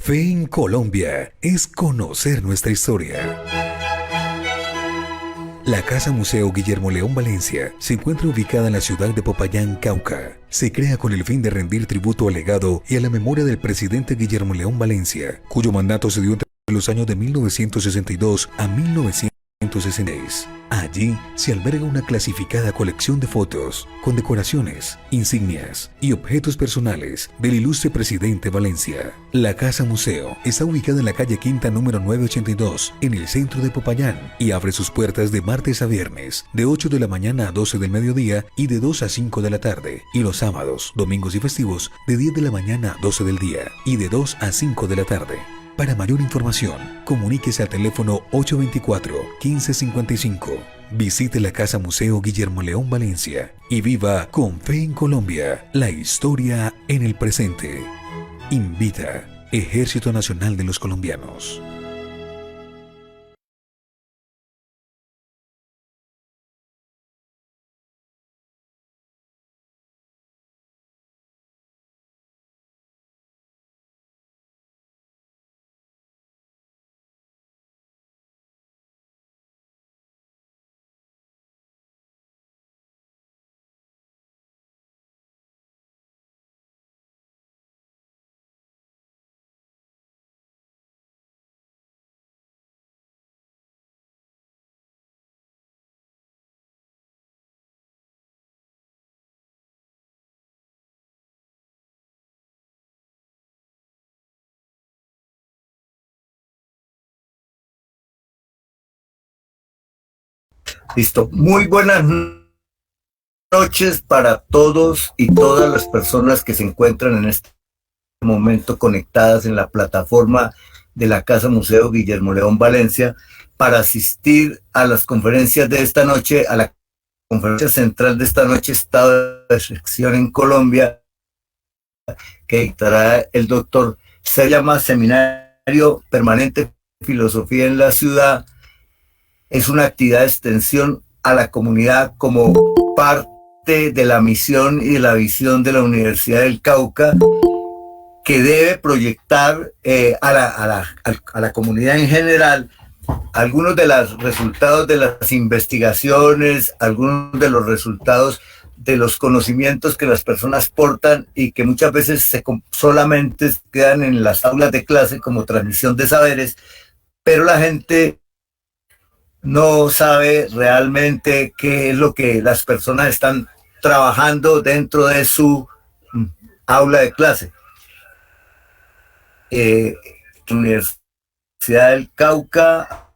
Fe en Colombia es conocer nuestra historia. La Casa Museo Guillermo León Valencia se encuentra ubicada en la ciudad de Popayán, Cauca. Se crea con el fin de rendir tributo al legado y a la memoria del presidente Guillermo León Valencia, cuyo mandato se dio entre los años de 1962 a 1966. Allí se alberga una clasificada colección de fotos, condecoraciones, insignias y objetos personales del ilustre presidente Valencia. La Casa Museo está ubicada en la calle Quinta número 982, en el centro de Popayán, y abre sus puertas de martes a viernes, de 8 de la mañana a 12 del mediodía y de 2 a 5 de la tarde, y los sábados, domingos y festivos, de 10 de la mañana a 12 del día y de 2 a 5 de la tarde. Para mayor información, comuníquese al teléfono 824-1555. Visite la Casa Museo Guillermo León Valencia y viva con Fe en Colombia, la historia en el presente. Invita Ejército Nacional de los Colombianos. Listo. Muy buenas noches para todos y todas las personas que se encuentran en este momento conectadas en la plataforma de la Casa Museo Guillermo León Valencia para asistir a las conferencias de esta noche, a la conferencia central de esta noche, Estado de Excepción en Colombia, que dictará el doctor. Se llama Seminario Permanente de Filosofía en la Ciudad. Es una actividad de extensión a la comunidad como parte de la misión y de la visión de la Universidad del Cauca, que debe proyectar a la comunidad en general algunos de los resultados de las investigaciones, algunos de los resultados de los conocimientos que las personas portan y que muchas veces solamente quedan en las aulas de clase como transmisión de saberes, pero la gente no sabe realmente qué es lo que las personas están trabajando dentro de su aula de clase. La Universidad del Cauca, a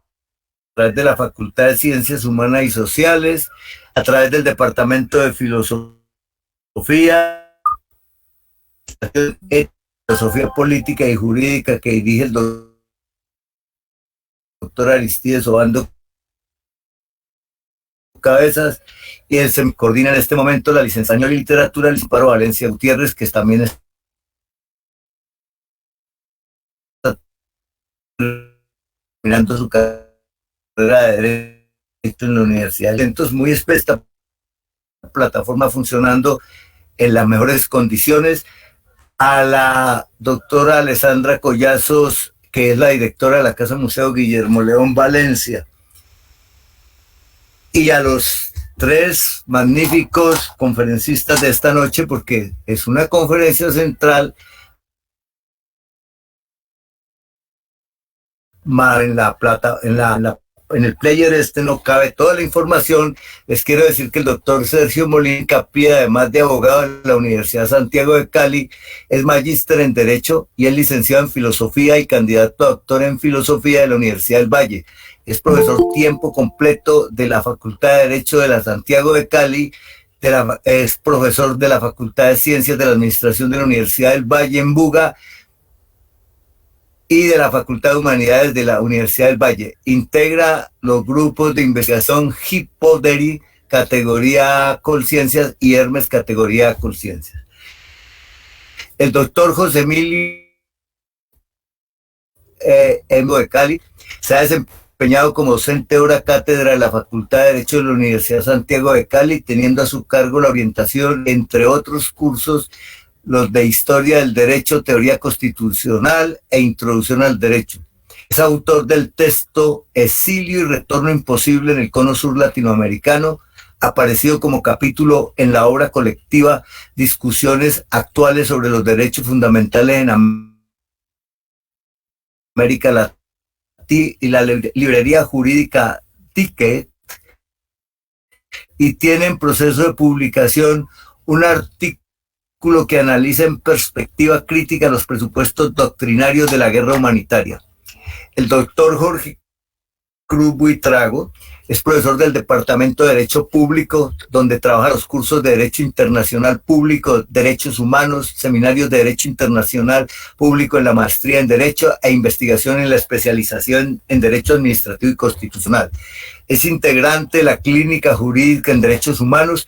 través de la Facultad de Ciencias Humanas y Sociales, a través del Departamento de Filosofía Política y Jurídica que dirige el doctor Aristides Obando Cabezas, y él se coordina en este momento la licenciatura en literatura, el Amparo Valencia Gutiérrez, que también está terminando su carrera de Derecho en la Universidad. Entonces, muy espesa, plataforma funcionando en las mejores condiciones. A la doctora Alessandra Collazos, que es la directora de la Casa Museo Guillermo León Valencia, y a los tres magníficos conferencistas de esta noche, porque es una conferencia central. En el player no cabe toda la información. Les quiero decir que el doctor Sergio Molina Capilla, además de abogado de la Universidad Santiago de Cali, es magíster en Derecho y es licenciado en Filosofía y candidato a doctor en Filosofía de la Universidad del Valle. Es profesor tiempo completo de la Facultad de Derecho de la Santiago de Cali, es profesor de la Facultad de Ciencias de la Administración de la Universidad del Valle en Buga y de la Facultad de Humanidades de la Universidad del Valle. Integra los grupos de investigación Hipoderi, categoría Colciencias, y Hermes, categoría Colciencias. El doctor José Emilio de Cali se ha desempeñado como docente hora cátedra de la Facultad de Derecho de la Universidad Santiago de Cali, teniendo a su cargo la orientación, entre otros cursos, los de Historia del Derecho, Teoría Constitucional e Introducción al Derecho. Es autor del texto Exilio y Retorno Imposible en el Cono Sur Latinoamericano, aparecido como capítulo en la obra colectiva Discusiones Actuales sobre los Derechos Fundamentales en América Latina y la librería jurídica Ticket, y tiene en proceso de publicación un artículo que analiza en perspectiva crítica los presupuestos doctrinarios de la guerra humanitaria. El doctor Jorge Cruz Buitrago es profesor del Departamento de Derecho Público, donde trabaja los cursos de Derecho Internacional Público, Derechos Humanos, seminarios de Derecho Internacional Público en la maestría en Derecho e investigación en la especialización en Derecho Administrativo y Constitucional. Es integrante de la Clínica Jurídica en Derechos Humanos,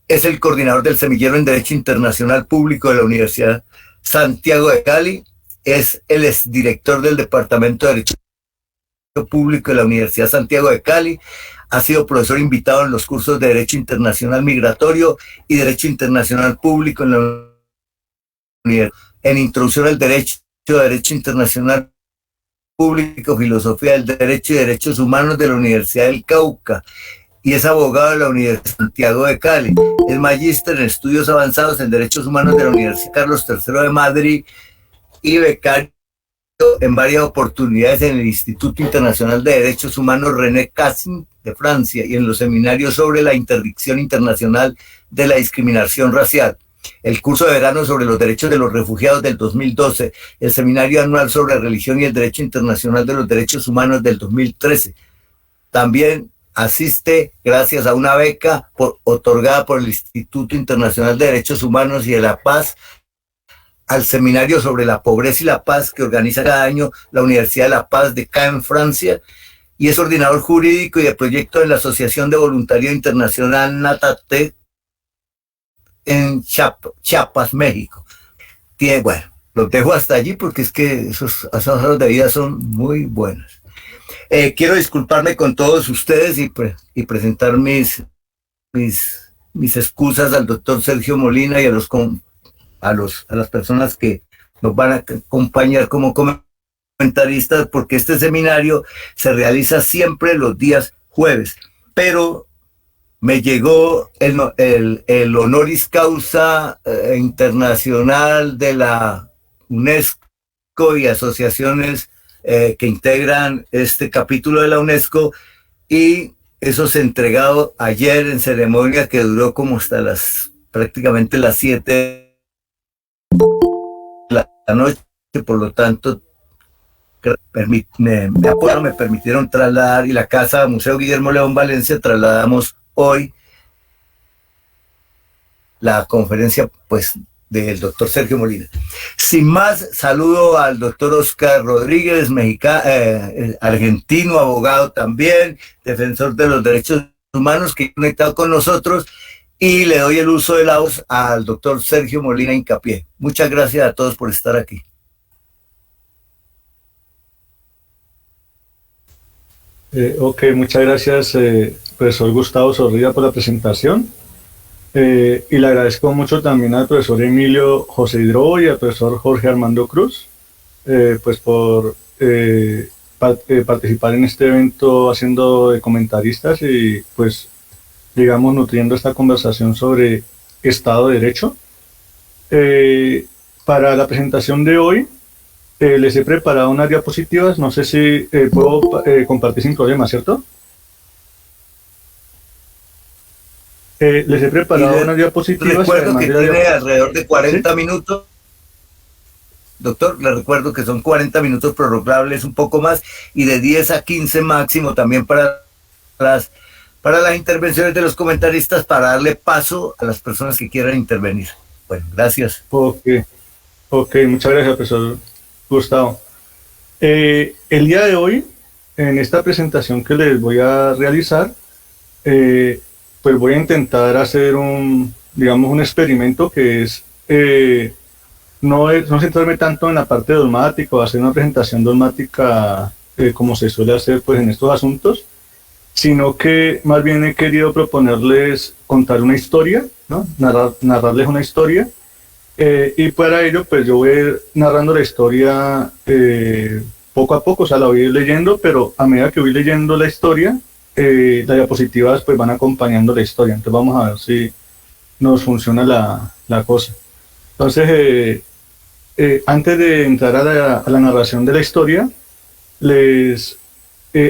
es el coordinador del semillero en Derecho Internacional Público de la Universidad Santiago de Cali, es el exdirector del Departamento de Derecho Público de la Universidad Santiago de Cali, ha sido profesor invitado en los cursos de Derecho Internacional Migratorio y Derecho Internacional Público en la Universidad. En Introducción al Derecho, Derecho Internacional Público, Filosofía del Derecho y Derechos Humanos de la Universidad del Cauca, y es abogado de la Universidad Santiago de Cali. Es magíster en Estudios Avanzados en Derechos Humanos de la Universidad Carlos III de Madrid y becario en varias oportunidades en el Instituto Internacional de Derechos Humanos René Cassin de Francia y en los seminarios sobre la interdicción internacional de la discriminación racial, el curso de verano sobre los derechos de los refugiados del 2012, el seminario anual sobre religión y el derecho internacional de los derechos humanos del 2013. También asiste, gracias a una beca otorgada por el Instituto Internacional de Derechos Humanos y de la Paz, al seminario sobre la pobreza y la paz que organiza cada año la Universidad de la Paz de Caen, Francia, y es coordinador jurídico y de proyecto de la Asociación de Voluntariado Internacional Natate en Chiapas, México. Bueno, los dejo hasta allí porque es que esas horas de vida son muy buenas. Quiero disculparme con todos ustedes y presentar mis excusas al doctor Sergio Molina y a las personas que nos van a acompañar como comentaristas, porque este seminario se realiza siempre los días jueves, pero me llegó el honoris causa internacional de la UNESCO y asociaciones que integran este capítulo de la UNESCO, y eso se entregado ayer en ceremonia que duró como hasta prácticamente las 7 la noche, por lo tanto me permitieron trasladar, y la Casa Museo Guillermo León Valencia trasladamos hoy la conferencia pues del doctor Sergio Molina. Sin más, saludo al doctor Oscar Rodríguez, argentino, abogado también, defensor de los derechos humanos, que ha conectado con nosotros, y le doy el uso de la voz al doctor Sergio Molina Hincapié. Muchas gracias a todos por estar aquí. Muchas gracias, profesor Gustavo Zorrilla, por la presentación. Y le agradezco mucho también al profesor Emilio José Hidrobo y al profesor Jorge Armando Cruz, pues por participar en este evento haciendo de comentaristas y pues digamos nutriendo esta conversación sobre Estado de Derecho. Para la presentación de hoy les he preparado unas diapositivas, no sé si puedo compartir sin problema, ¿cierto? Les he preparado unas diapositivas. Recuerdo que tiene alrededor de 40 ¿sí? minutos. Doctor, le recuerdo que son 40 minutos prorrogables, un poco más, y de 10 a 15 máximo también para las intervenciones de los comentaristas, para darle paso a las personas que quieran intervenir. Bueno, gracias. Ok, muchas gracias, profesor Gustavo. El día de hoy, en esta presentación que les voy a realizar, pues voy a intentar hacer un experimento que es no centrarme tanto en la parte dogmática o hacer una presentación dogmática como se suele hacer pues en estos asuntos, sino que más bien he querido proponerles contar una historia, ¿no? Narrarles una historia Y para ello, pues yo voy a ir narrando la historia poco a poco, o sea, la voy a ir leyendo, pero a medida que voy leyendo la historia, las diapositivas pues van acompañando la historia. Entonces vamos a ver si nos funciona la cosa. Entonces, antes de entrar a la narración de la historia, les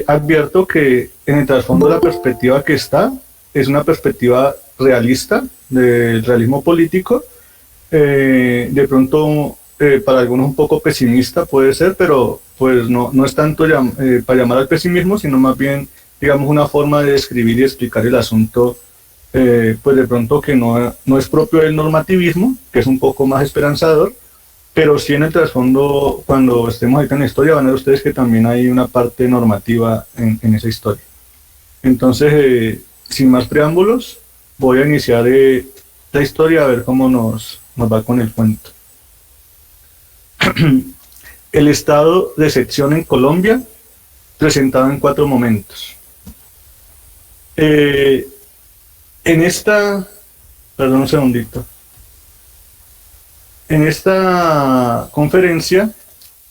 advierto que en el trasfondo la perspectiva que está es una perspectiva realista del realismo político. De pronto para algunos un poco pesimista puede ser, pero pues no es tanto para llamar al pesimismo, sino más bien, digamos, una forma de describir y explicar el asunto, pues de pronto que no es propio del normativismo, que es un poco más esperanzador, pero sí en el trasfondo, cuando estemos ahí en la historia, van a ver ustedes que también hay una parte normativa en esa historia. Entonces, sin más preámbulos, voy a iniciar la historia a ver cómo nos va con el cuento. El estado de excepción en Colombia, presentado en 4 momentos. En esta, perdón un segundito, en esta conferencia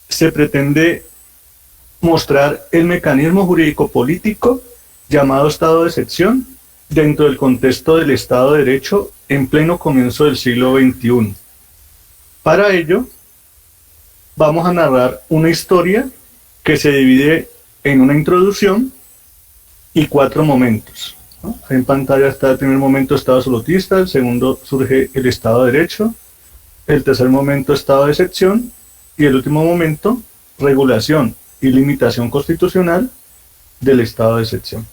se pretende mostrar el mecanismo jurídico-político llamado estado de excepción dentro del contexto del Estado de Derecho en pleno comienzo del siglo XXI. Para ello, vamos a narrar una historia que se divide en una introducción y 4 momentos, ¿no? En pantalla está el primer momento, Estado absolutista; el segundo, surge el Estado de Derecho; el tercer momento, Estado de excepción; y el último momento, regulación y limitación constitucional del Estado de excepción.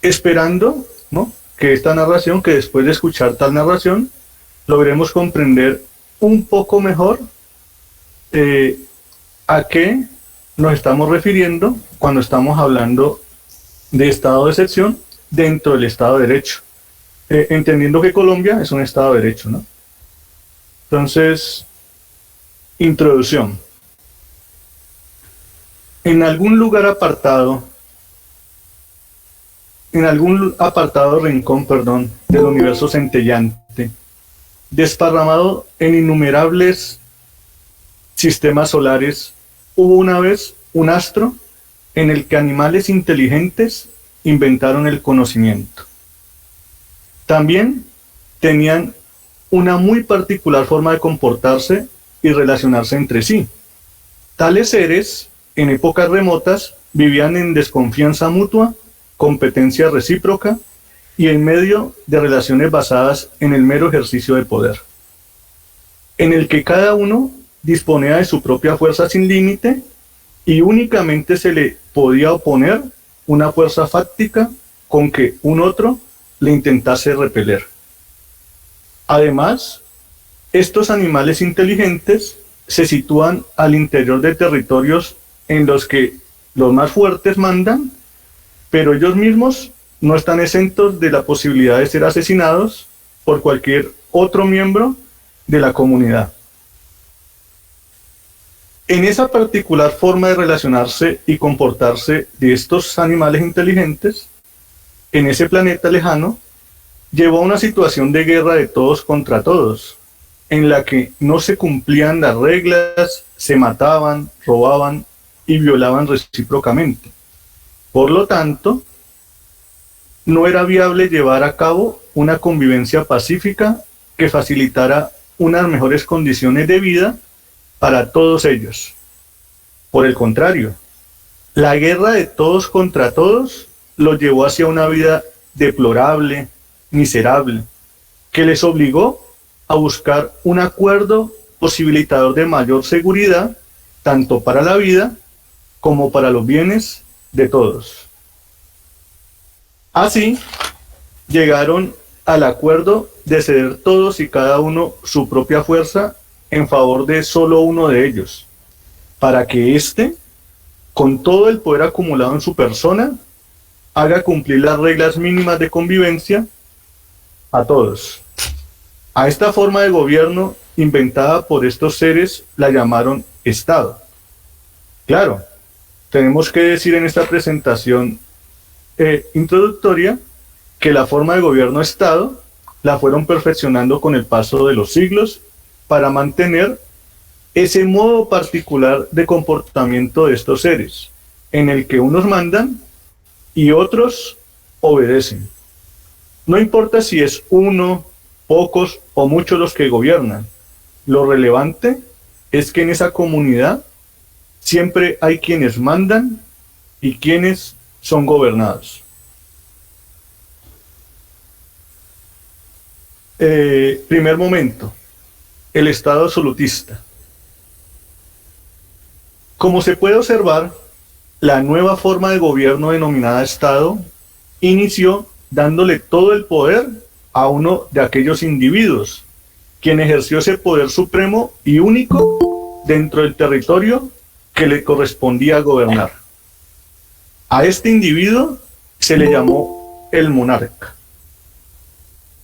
Esperando, ¿no?, que esta narración, que después de escuchar tal narración, logremos comprender un poco mejor a qué nos estamos refiriendo cuando estamos hablando de estado de excepción dentro del Estado de Derecho, entendiendo que Colombia es un Estado de Derecho, ¿no? Entonces, introducción. En algún apartado rincón, del universo centellante, desparramado en innumerables sistemas solares, hubo una vez un astro en el que animales inteligentes inventaron el conocimiento. También tenían una muy particular forma de comportarse y relacionarse entre sí. Tales seres, en épocas remotas, vivían en desconfianza mutua, competencia recíproca y en medio de relaciones basadas en el mero ejercicio de poder, en el que cada uno disponía de su propia fuerza sin límite y únicamente se le podía oponer una fuerza fáctica con que un otro le intentase repeler. Además, estos animales inteligentes se sitúan al interior de territorios en los que los más fuertes mandan, pero ellos mismos no están exentos de la posibilidad de ser asesinados por cualquier otro miembro de la comunidad. En esa particular forma de relacionarse y comportarse de estos animales inteligentes, en ese planeta lejano, llevó a una situación de guerra de todos contra todos, en la que no se cumplían las reglas, se mataban, robaban y violaban recíprocamente. Por lo tanto, no era viable llevar a cabo una convivencia pacífica que facilitara unas mejores condiciones de vida para todos ellos. Por el contrario, la guerra de todos contra todos los llevó hacia una vida deplorable, miserable, que les obligó a buscar un acuerdo posibilitador de mayor seguridad, tanto para la vida como para los bienes de todos. Así, llegaron al acuerdo de ceder todos y cada uno su propia fuerza en favor de solo uno de ellos, para que éste, con todo el poder acumulado en su persona, haga cumplir las reglas mínimas de convivencia a todos. A esta forma de gobierno inventada por estos seres la llamaron Estado. Claro, tenemos que decir en esta presentación introductoria que la forma de gobierno Estado la fueron perfeccionando con el paso de los siglos para mantener ese modo particular de comportamiento de estos seres, en el que unos mandan y otros obedecen. No importa si es uno, pocos o muchos los que gobiernan, lo relevante es que en esa comunidad siempre hay quienes mandan y quienes son gobernados. Primer momento, el Estado absolutista. Como se puede observar, la nueva forma de gobierno denominada Estado inició dándole todo el poder a uno de aquellos individuos, quien ejerció ese poder supremo y único dentro del territorio que le correspondía gobernar. A este individuo se le llamó el monarca,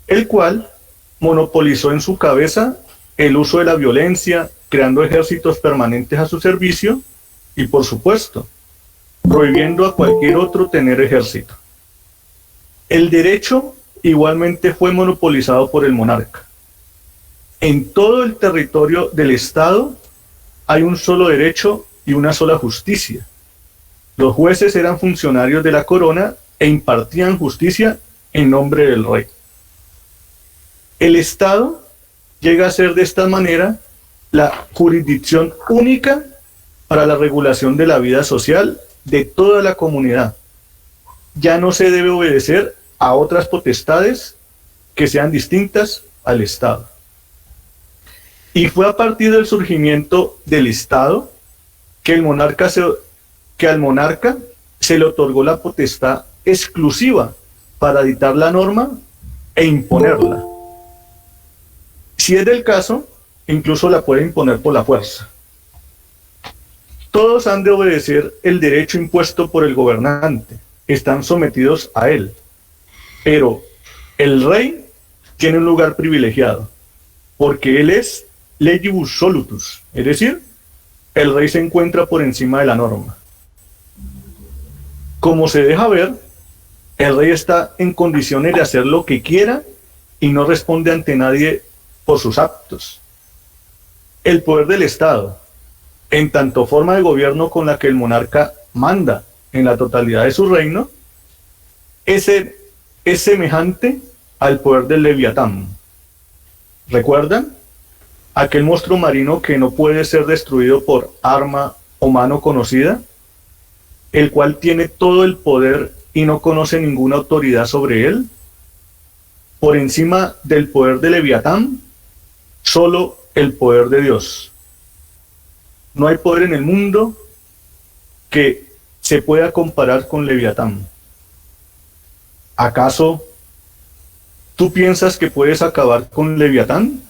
el cual monopolizó en su cabeza el uso de la violencia, creando ejércitos permanentes a su servicio y, por supuesto, prohibiendo a cualquier otro tener ejército. El derecho igualmente fue monopolizado por el monarca. En todo el territorio del Estado hay un solo derecho y una sola justicia. Los jueces eran funcionarios de la corona e impartían justicia en nombre del rey. El Estado llega a ser de esta manera la jurisdicción única para la regulación de la vida social de toda la comunidad. Ya no se debe obedecer a otras potestades que sean distintas al Estado. Y fue a partir del surgimiento del Estado que al monarca se le otorgó la potestad exclusiva para dictar la norma e imponerla. Si es del caso, incluso la puede imponer por la fuerza. Todos han de obedecer el derecho impuesto por el gobernante, están sometidos a él. Pero el rey tiene un lugar privilegiado, porque él es legibus solutus, es decir, el rey se encuentra por encima de la norma. Como se deja ver, el rey está en condiciones de hacer lo que quiera y no responde ante nadie por sus actos. El poder del Estado, en tanto forma de gobierno con la que el monarca manda en la totalidad de su reino, es semejante al poder del Leviatán. ¿Recuerdan? Aquel monstruo marino que no puede ser destruido por arma o mano conocida, el cual tiene todo el poder y no conoce ninguna autoridad sobre él. Por encima del poder de Leviatán, solo el poder de Dios. No hay poder en el mundo que se pueda comparar con Leviatán. ¿Acaso tú piensas que puedes acabar con Leviatán?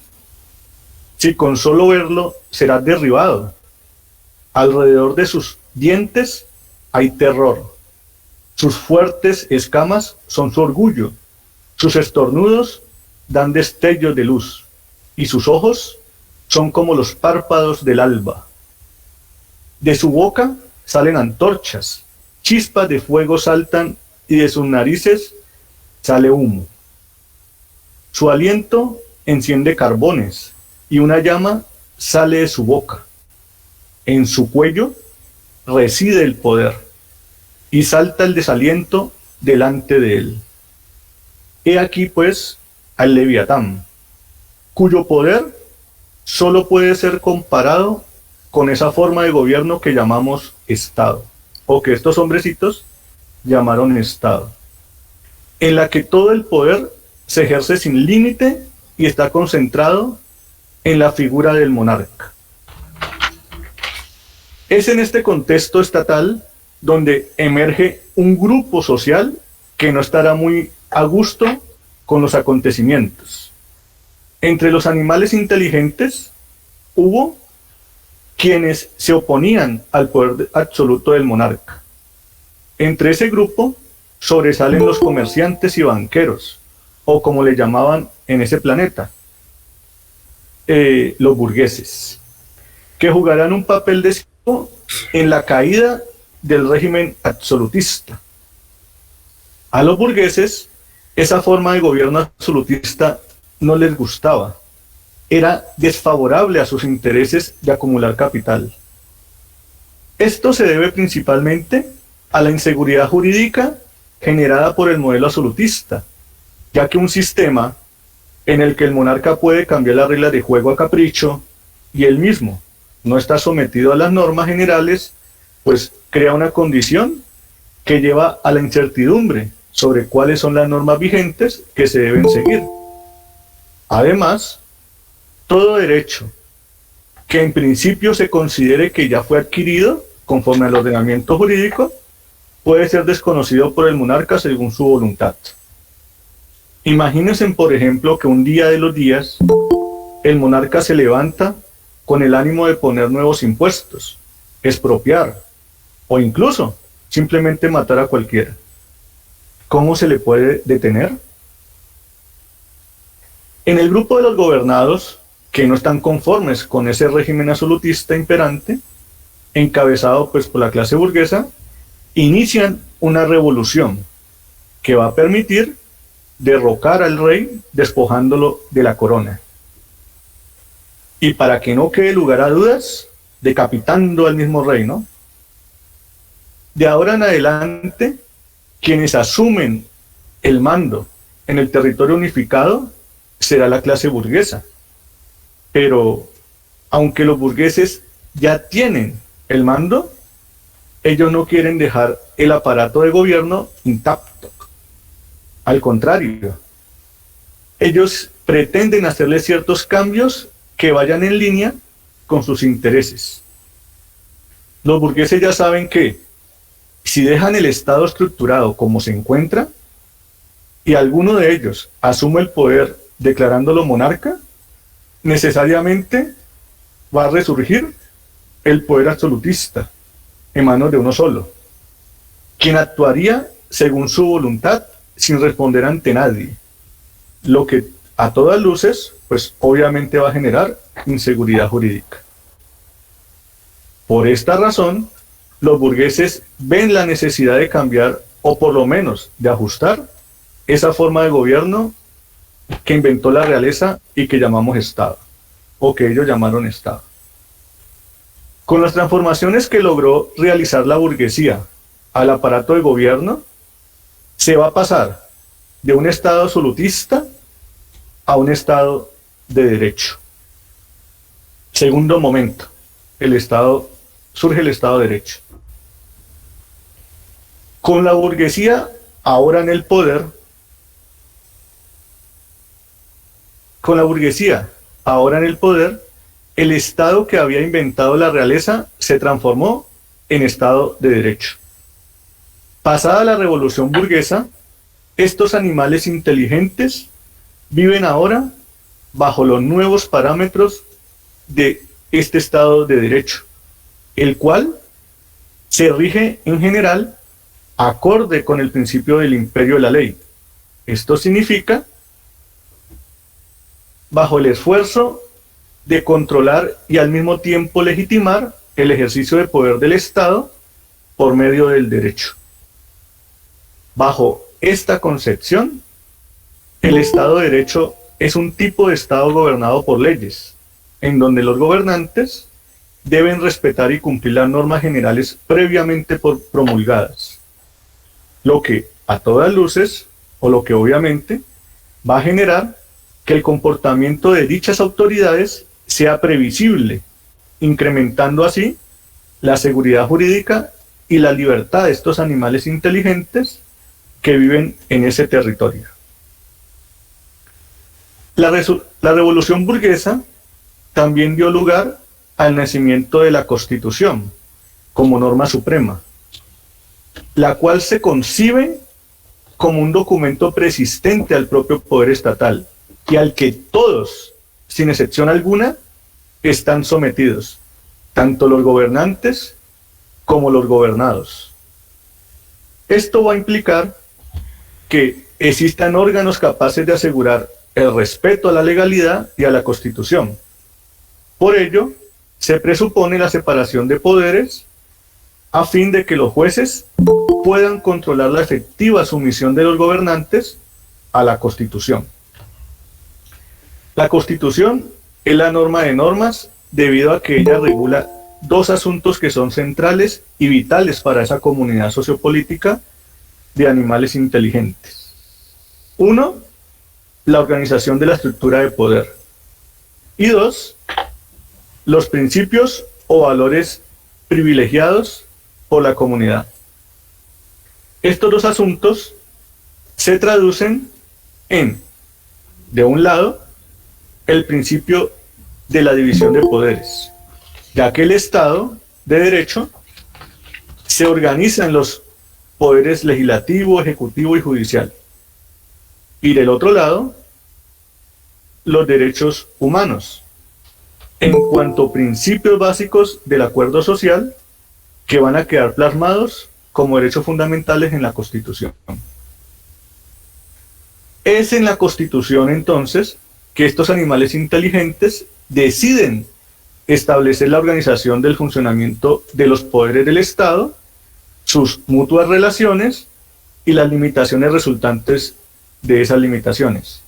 Si con solo verlo serás derribado. Alrededor de sus dientes hay terror. Sus fuertes escamas son su orgullo. Sus estornudos dan destellos de luz. Y sus ojos son como los párpados del alba. De su boca salen antorchas, chispas de fuego saltan y de sus narices sale humo. Su aliento enciende carbones y una llama sale de su boca. En su cuello reside el poder y salta el desaliento delante de él. He aquí pues al Leviatán, cuyo poder solo puede ser comparado con esa forma de gobierno que llamamos Estado, o que estos hombrecitos llamaron Estado, en la que todo el poder se ejerce sin límite y está concentrado en la figura del monarca. Es en este contexto estatal donde emerge un grupo social que no estará muy a gusto con los acontecimientos. Entre los animales inteligentes hubo quienes se oponían al poder absoluto del monarca. Entre ese grupo sobresalen los comerciantes y banqueros, o como le llamaban en ese planeta, los burgueses, que jugarán un papel decisivo en la caída del régimen absolutista. A los burgueses esa forma de gobierno absolutista no les gustaba. Era desfavorable a sus intereses de acumular capital. Esto se debe principalmente a la inseguridad jurídica generada por el modelo absolutista, ya que un sistema en el que el monarca puede cambiar las reglas de juego a capricho y él mismo no está sometido a las normas generales, pues crea una condición que lleva a la incertidumbre sobre cuáles son las normas vigentes que se deben seguir. Además, todo derecho que en principio se considere que ya fue adquirido conforme al ordenamiento jurídico puede ser desconocido por el monarca según su voluntad. Imagínense, por ejemplo, que un día de los días el monarca se levanta con el ánimo de poner nuevos impuestos, expropiar o incluso simplemente matar a cualquiera. ¿Cómo se le puede detener? En el grupo de los gobernados que no están conformes con ese régimen absolutista imperante, encabezado pues por la clase burguesa, inician una revolución que va a permitir derrocar al rey despojándolo de la corona. Y para que no quede lugar a dudas, decapitando al mismo rey, ¿no? De ahora en adelante, quienes asumen el mando en el territorio unificado será la clase burguesa. Pero, aunque los burgueses ya tienen el mando, ellos no quieren dejar el aparato de gobierno intacto. Al contrario, ellos pretenden hacerle ciertos cambios que vayan en línea con sus intereses. Los burgueses ya saben que si dejan el Estado estructurado como se encuentra y alguno de ellos asume el poder declarándolo monarca, necesariamente va a resurgir el poder absolutista en manos de uno solo, quien actuaría según su voluntad sin responder ante nadie, lo que a todas luces, pues obviamente va a generar inseguridad jurídica. Por esta razón, los burgueses ven la necesidad de cambiar, o por lo menos de ajustar, esa forma de gobierno que inventó la realeza y que llamamos Estado, o que ellos llamaron Estado. Con las transformaciones que logró realizar la burguesía al aparato de gobierno, se va a pasar de un Estado absolutista a un Estado de derecho. Segundo momento, surge el Estado de Derecho. Con la burguesía ahora en el poder, el Estado que había inventado la realeza se transformó en Estado de Derecho. Pasada la revolución burguesa, estos animales inteligentes viven ahora bajo los nuevos parámetros de este Estado de Derecho, el cual se rige en general acorde con el principio del imperio de la ley. Esto significa bajo el esfuerzo de controlar y al mismo tiempo legitimar el ejercicio de poder del Estado por medio del derecho. Bajo esta concepción, el Estado de Derecho es un tipo de Estado gobernado por leyes, en donde los gobernantes deben respetar y cumplir las normas generales previamente promulgadas, lo que a todas luces, o lo que obviamente va a generar que el comportamiento de dichas autoridades sea previsible, incrementando así la seguridad jurídica y la libertad de estos animales inteligentes que viven en ese territorio. La revolución burguesa también dio lugar al nacimiento de la Constitución como norma suprema, la cual se concibe como un documento preexistente al propio poder estatal y al que todos, sin excepción alguna, están sometidos, tanto los gobernantes como los gobernados. Esto va a implicar que existan órganos capaces de asegurar el respeto a la legalidad y a la Constitución. Por ello, se presupone la separación de poderes a fin de que los jueces puedan controlar la efectiva sumisión de los gobernantes a la Constitución. La Constitución es la norma de normas debido a que ella regula dos asuntos que son centrales y vitales para esa comunidad sociopolítica de animales inteligentes. Uno, la organización de la estructura de poder. Y dos, los principios o valores privilegiados por la comunidad. Estos dos asuntos se traducen en, de un lado, el principio de la división de poderes, ya que el Estado de Derecho se organiza en los poderes legislativo, ejecutivo y judicial. Y del otro lado, los derechos humanos, en cuanto a principios básicos del acuerdo social que van a quedar plasmados como derechos fundamentales en la Constitución. Es en la Constitución, entonces, que estos animales inteligentes deciden establecer la organización del funcionamiento de los poderes del Estado, sus mutuas relaciones y las limitaciones resultantes de esas limitaciones.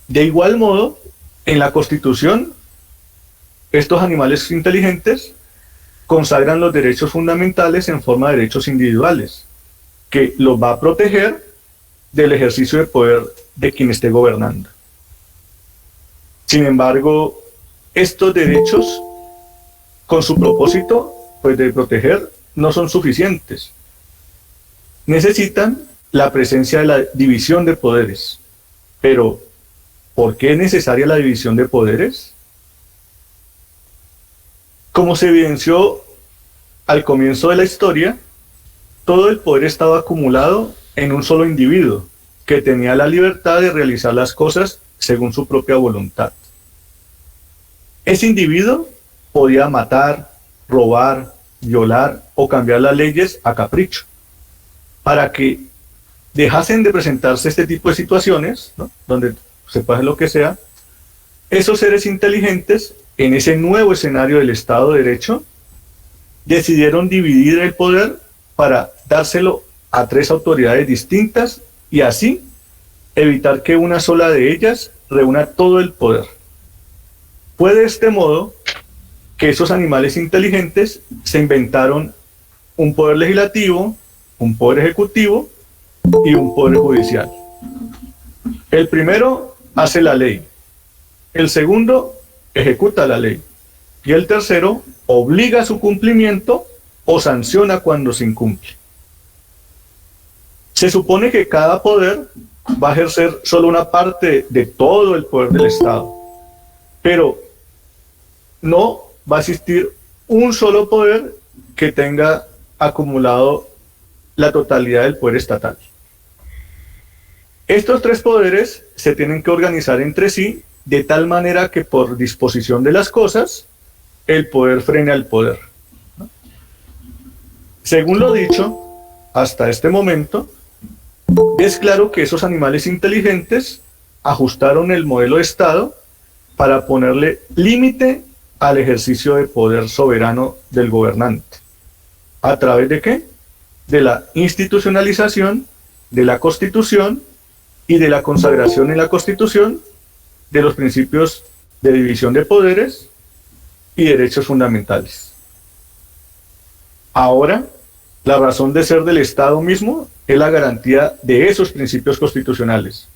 De igual modo, en la Constitución, estos animales inteligentes consagran los derechos fundamentales en forma de derechos individuales, que los va a proteger del ejercicio de poder de quien esté gobernando. Sin embargo, estos derechos, con su propósito, pues de proteger, no son suficientes. Necesitan la presencia de la división de poderes. Pero, ¿por qué es necesaria la división de poderes? Como se evidenció al comienzo de la historia, todo el poder estaba acumulado en un solo individuo, que tenía la libertad de realizar las cosas según su propia voluntad. Ese individuo podía matar, robar, violar o cambiar las leyes a capricho. Para que dejasen de presentarse este tipo de situaciones, ¿no?, donde se puede hacer lo que sea, esos seres inteligentes, en ese nuevo escenario del Estado de Derecho, decidieron dividir el poder para dárselo a 3 autoridades distintas y así evitar que una sola de ellas reúna todo el poder. Fue de este modo que esos animales inteligentes se inventaron un poder legislativo, un poder ejecutivo y un poder judicial. El primero hace la ley, el segundo ejecuta la ley y el tercero obliga a su cumplimiento o sanciona cuando se incumple. Se supone que cada poder va a ejercer solo una parte de todo el poder del Estado, pero no va a existir un solo poder que tenga acumulado la totalidad del poder estatal. Estos 3 poderes se tienen que organizar entre sí de tal manera que por disposición de las cosas, el poder frene al poder, ¿no? Según lo dicho, hasta este momento, es claro que esos animales inteligentes ajustaron el modelo de Estado para ponerle límite al ejercicio de poder soberano del gobernante. ¿A través de qué? De la institucionalización de la Constitución y de la consagración en la Constitución de los principios de división de poderes y derechos fundamentales. Ahora, la razón de ser del Estado mismo es la garantía de esos principios constitucionales.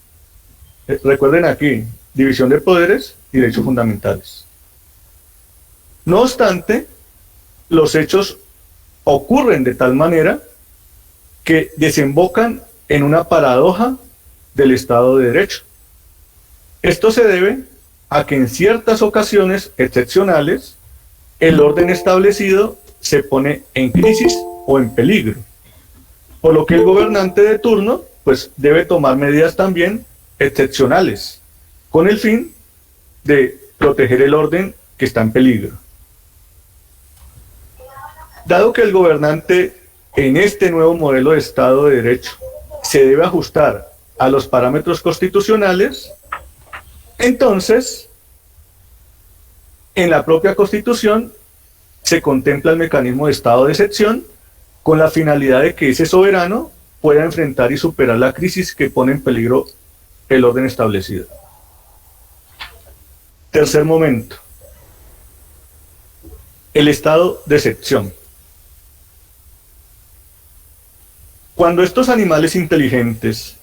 Recuerden aquí, división de poderes y derechos fundamentales. No obstante, los hechos ocurren de tal manera que desembocan en una paradoja del Estado de Derecho. Esto se debe a que en ciertas ocasiones excepcionales, el orden establecido se pone en crisis o en peligro, por lo que el gobernante de turno pues debe tomar medidas también excepcionales, con el fin de proteger el orden que está en peligro. Dado que el gobernante en este nuevo modelo de Estado de Derecho se debe ajustar a los parámetros constitucionales, entonces, en la propia Constitución se contempla el mecanismo de estado de excepción con la finalidad de que ese soberano pueda enfrentar y superar la crisis que pone en peligro el orden establecido. Tercer momento, el estado de excepción. Cuando estos animales inteligentes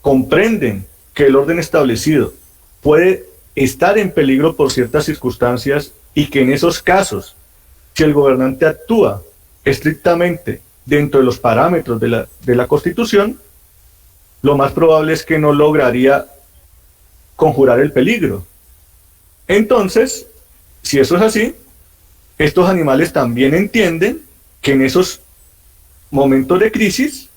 comprenden que el orden establecido puede estar en peligro por ciertas circunstancias y que en esos casos, si el gobernante actúa estrictamente dentro de los parámetros de la Constitución, lo más probable es que no lograría conjurar el peligro. Entonces, si eso es así, estos animales también entienden que en esos momentos de crisis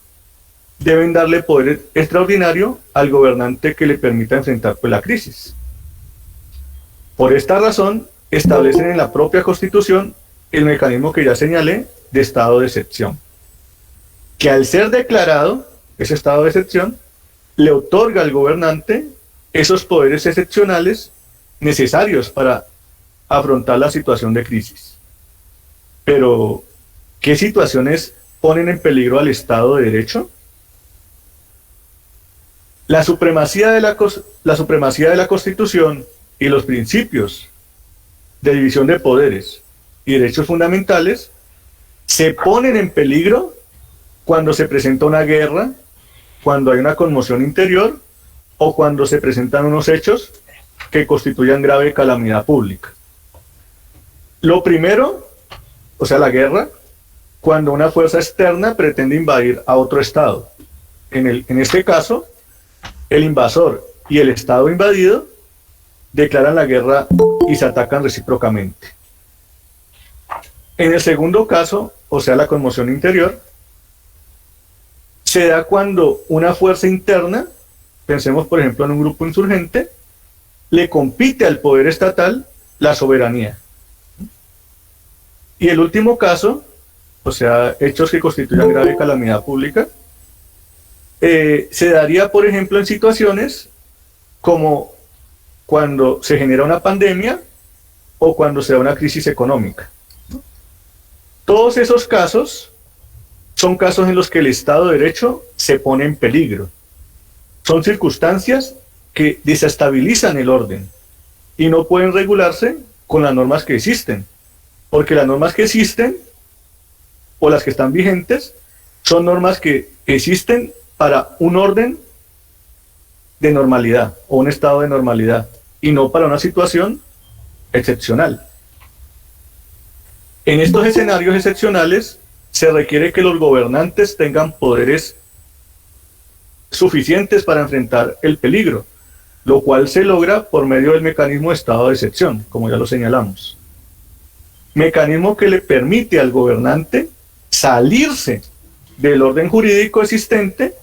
deben darle poder extraordinario al gobernante que le permita enfrentar pues, la crisis. Por esta razón, establecen en la propia Constitución el mecanismo que ya señalé de estado de excepción, que al ser declarado ese estado de excepción, le otorga al gobernante esos poderes excepcionales necesarios para afrontar la situación de crisis. Pero, ¿qué situaciones ponen en peligro al Estado de Derecho? La supremacía de la Constitución y los principios de división de poderes y derechos fundamentales se ponen en peligro cuando se presenta una guerra, cuando hay una conmoción interior o cuando se presentan unos hechos que constituyan grave calamidad pública. Lo primero, o sea, la guerra, cuando una fuerza externa pretende invadir a otro Estado. En este caso, el invasor y el Estado invadido declaran la guerra y se atacan recíprocamente. En el segundo caso, o sea, la conmoción interior, se da cuando una fuerza interna, pensemos por ejemplo en un grupo insurgente, le compite al poder estatal la soberanía. Y el último caso, o sea, hechos que constituyan grave calamidad pública, se daría, por ejemplo, en situaciones como cuando se genera una pandemia o cuando se da una crisis económica. Todos esos casos son casos en los que el Estado de Derecho se pone en peligro. Son circunstancias que desestabilizan el orden y no pueden regularse con las normas que existen, porque las normas que existen o las que están vigentes son normas que existen para un orden de normalidad o un estado de normalidad y no para una situación excepcional. En estos escenarios excepcionales se requiere que los gobernantes tengan poderes suficientes para enfrentar el peligro, lo cual se logra por medio del mecanismo de estado de excepción, como ya lo señalamos. Mecanismo que le permite al gobernante salirse del orden jurídico existente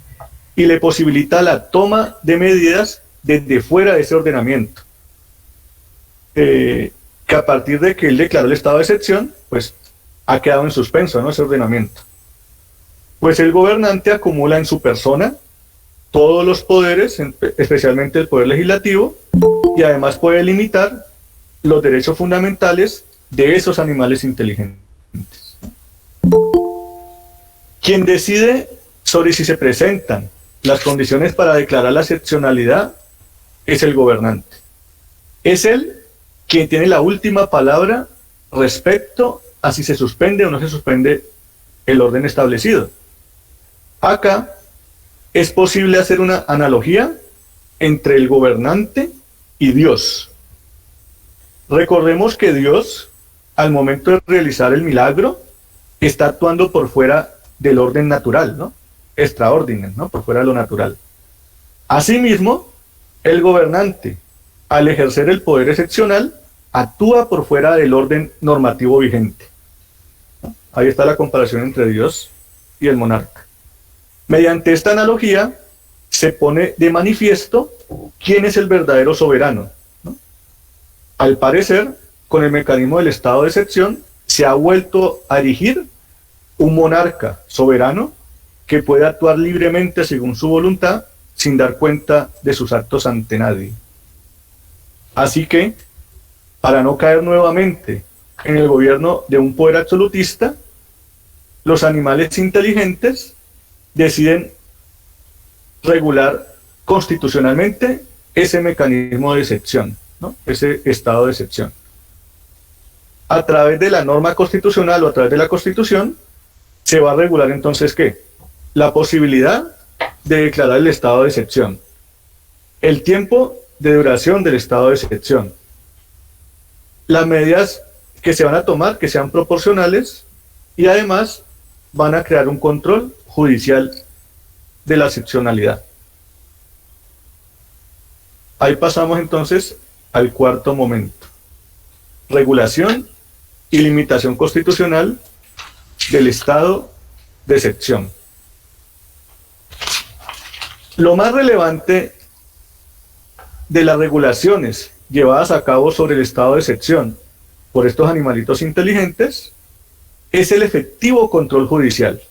y le posibilita la toma de medidas desde fuera de ese ordenamiento. Que a partir de que él declaró el estado de excepción, pues ha quedado en suspenso, ¿no?, ese ordenamiento. Pues el gobernante acumula en su persona todos los poderes, especialmente el poder legislativo, y además puede limitar los derechos fundamentales de esos animales inteligentes. Quien decide sobre si se presentan las condiciones para declarar la excepcionalidad es el gobernante. Es él quien tiene la última palabra respecto a si se suspende o no se suspende el orden establecido. Acá es posible hacer una analogía entre el gobernante y Dios. Recordemos que Dios, al momento de realizar el milagro, está actuando por fuera del orden natural, ¿no?, extraordinario, ¿no?, por fuera de lo natural. Asimismo, el gobernante, al ejercer el poder excepcional, actúa por fuera del orden normativo vigente. Ahí está la comparación entre Dios y el monarca. Mediante esta analogía se pone de manifiesto quién es el verdadero soberano, ¿no? Al parecer, con el mecanismo del estado de excepción, se ha vuelto a erigir un monarca soberano que puede actuar libremente según su voluntad sin dar cuenta de sus actos ante nadie. Así que, para no caer nuevamente en el gobierno de un poder absolutista, los animales inteligentes deciden regular constitucionalmente ese mecanismo de excepción, ¿no? Ese estado de excepción. A través de la norma constitucional o a través de la Constitución, se va a regular entonces ¿qué? La posibilidad de declarar el estado de excepción, el tiempo de duración del estado de excepción, las medidas que se van a tomar que sean proporcionales y además van a crear un control judicial de la excepcionalidad. Ahí pasamos entonces al cuarto momento: regulación y limitación constitucional del estado de excepción. Lo más relevante de las regulaciones llevadas a cabo sobre el estado de excepción por estos animalitos inteligentes es el efectivo control judicial,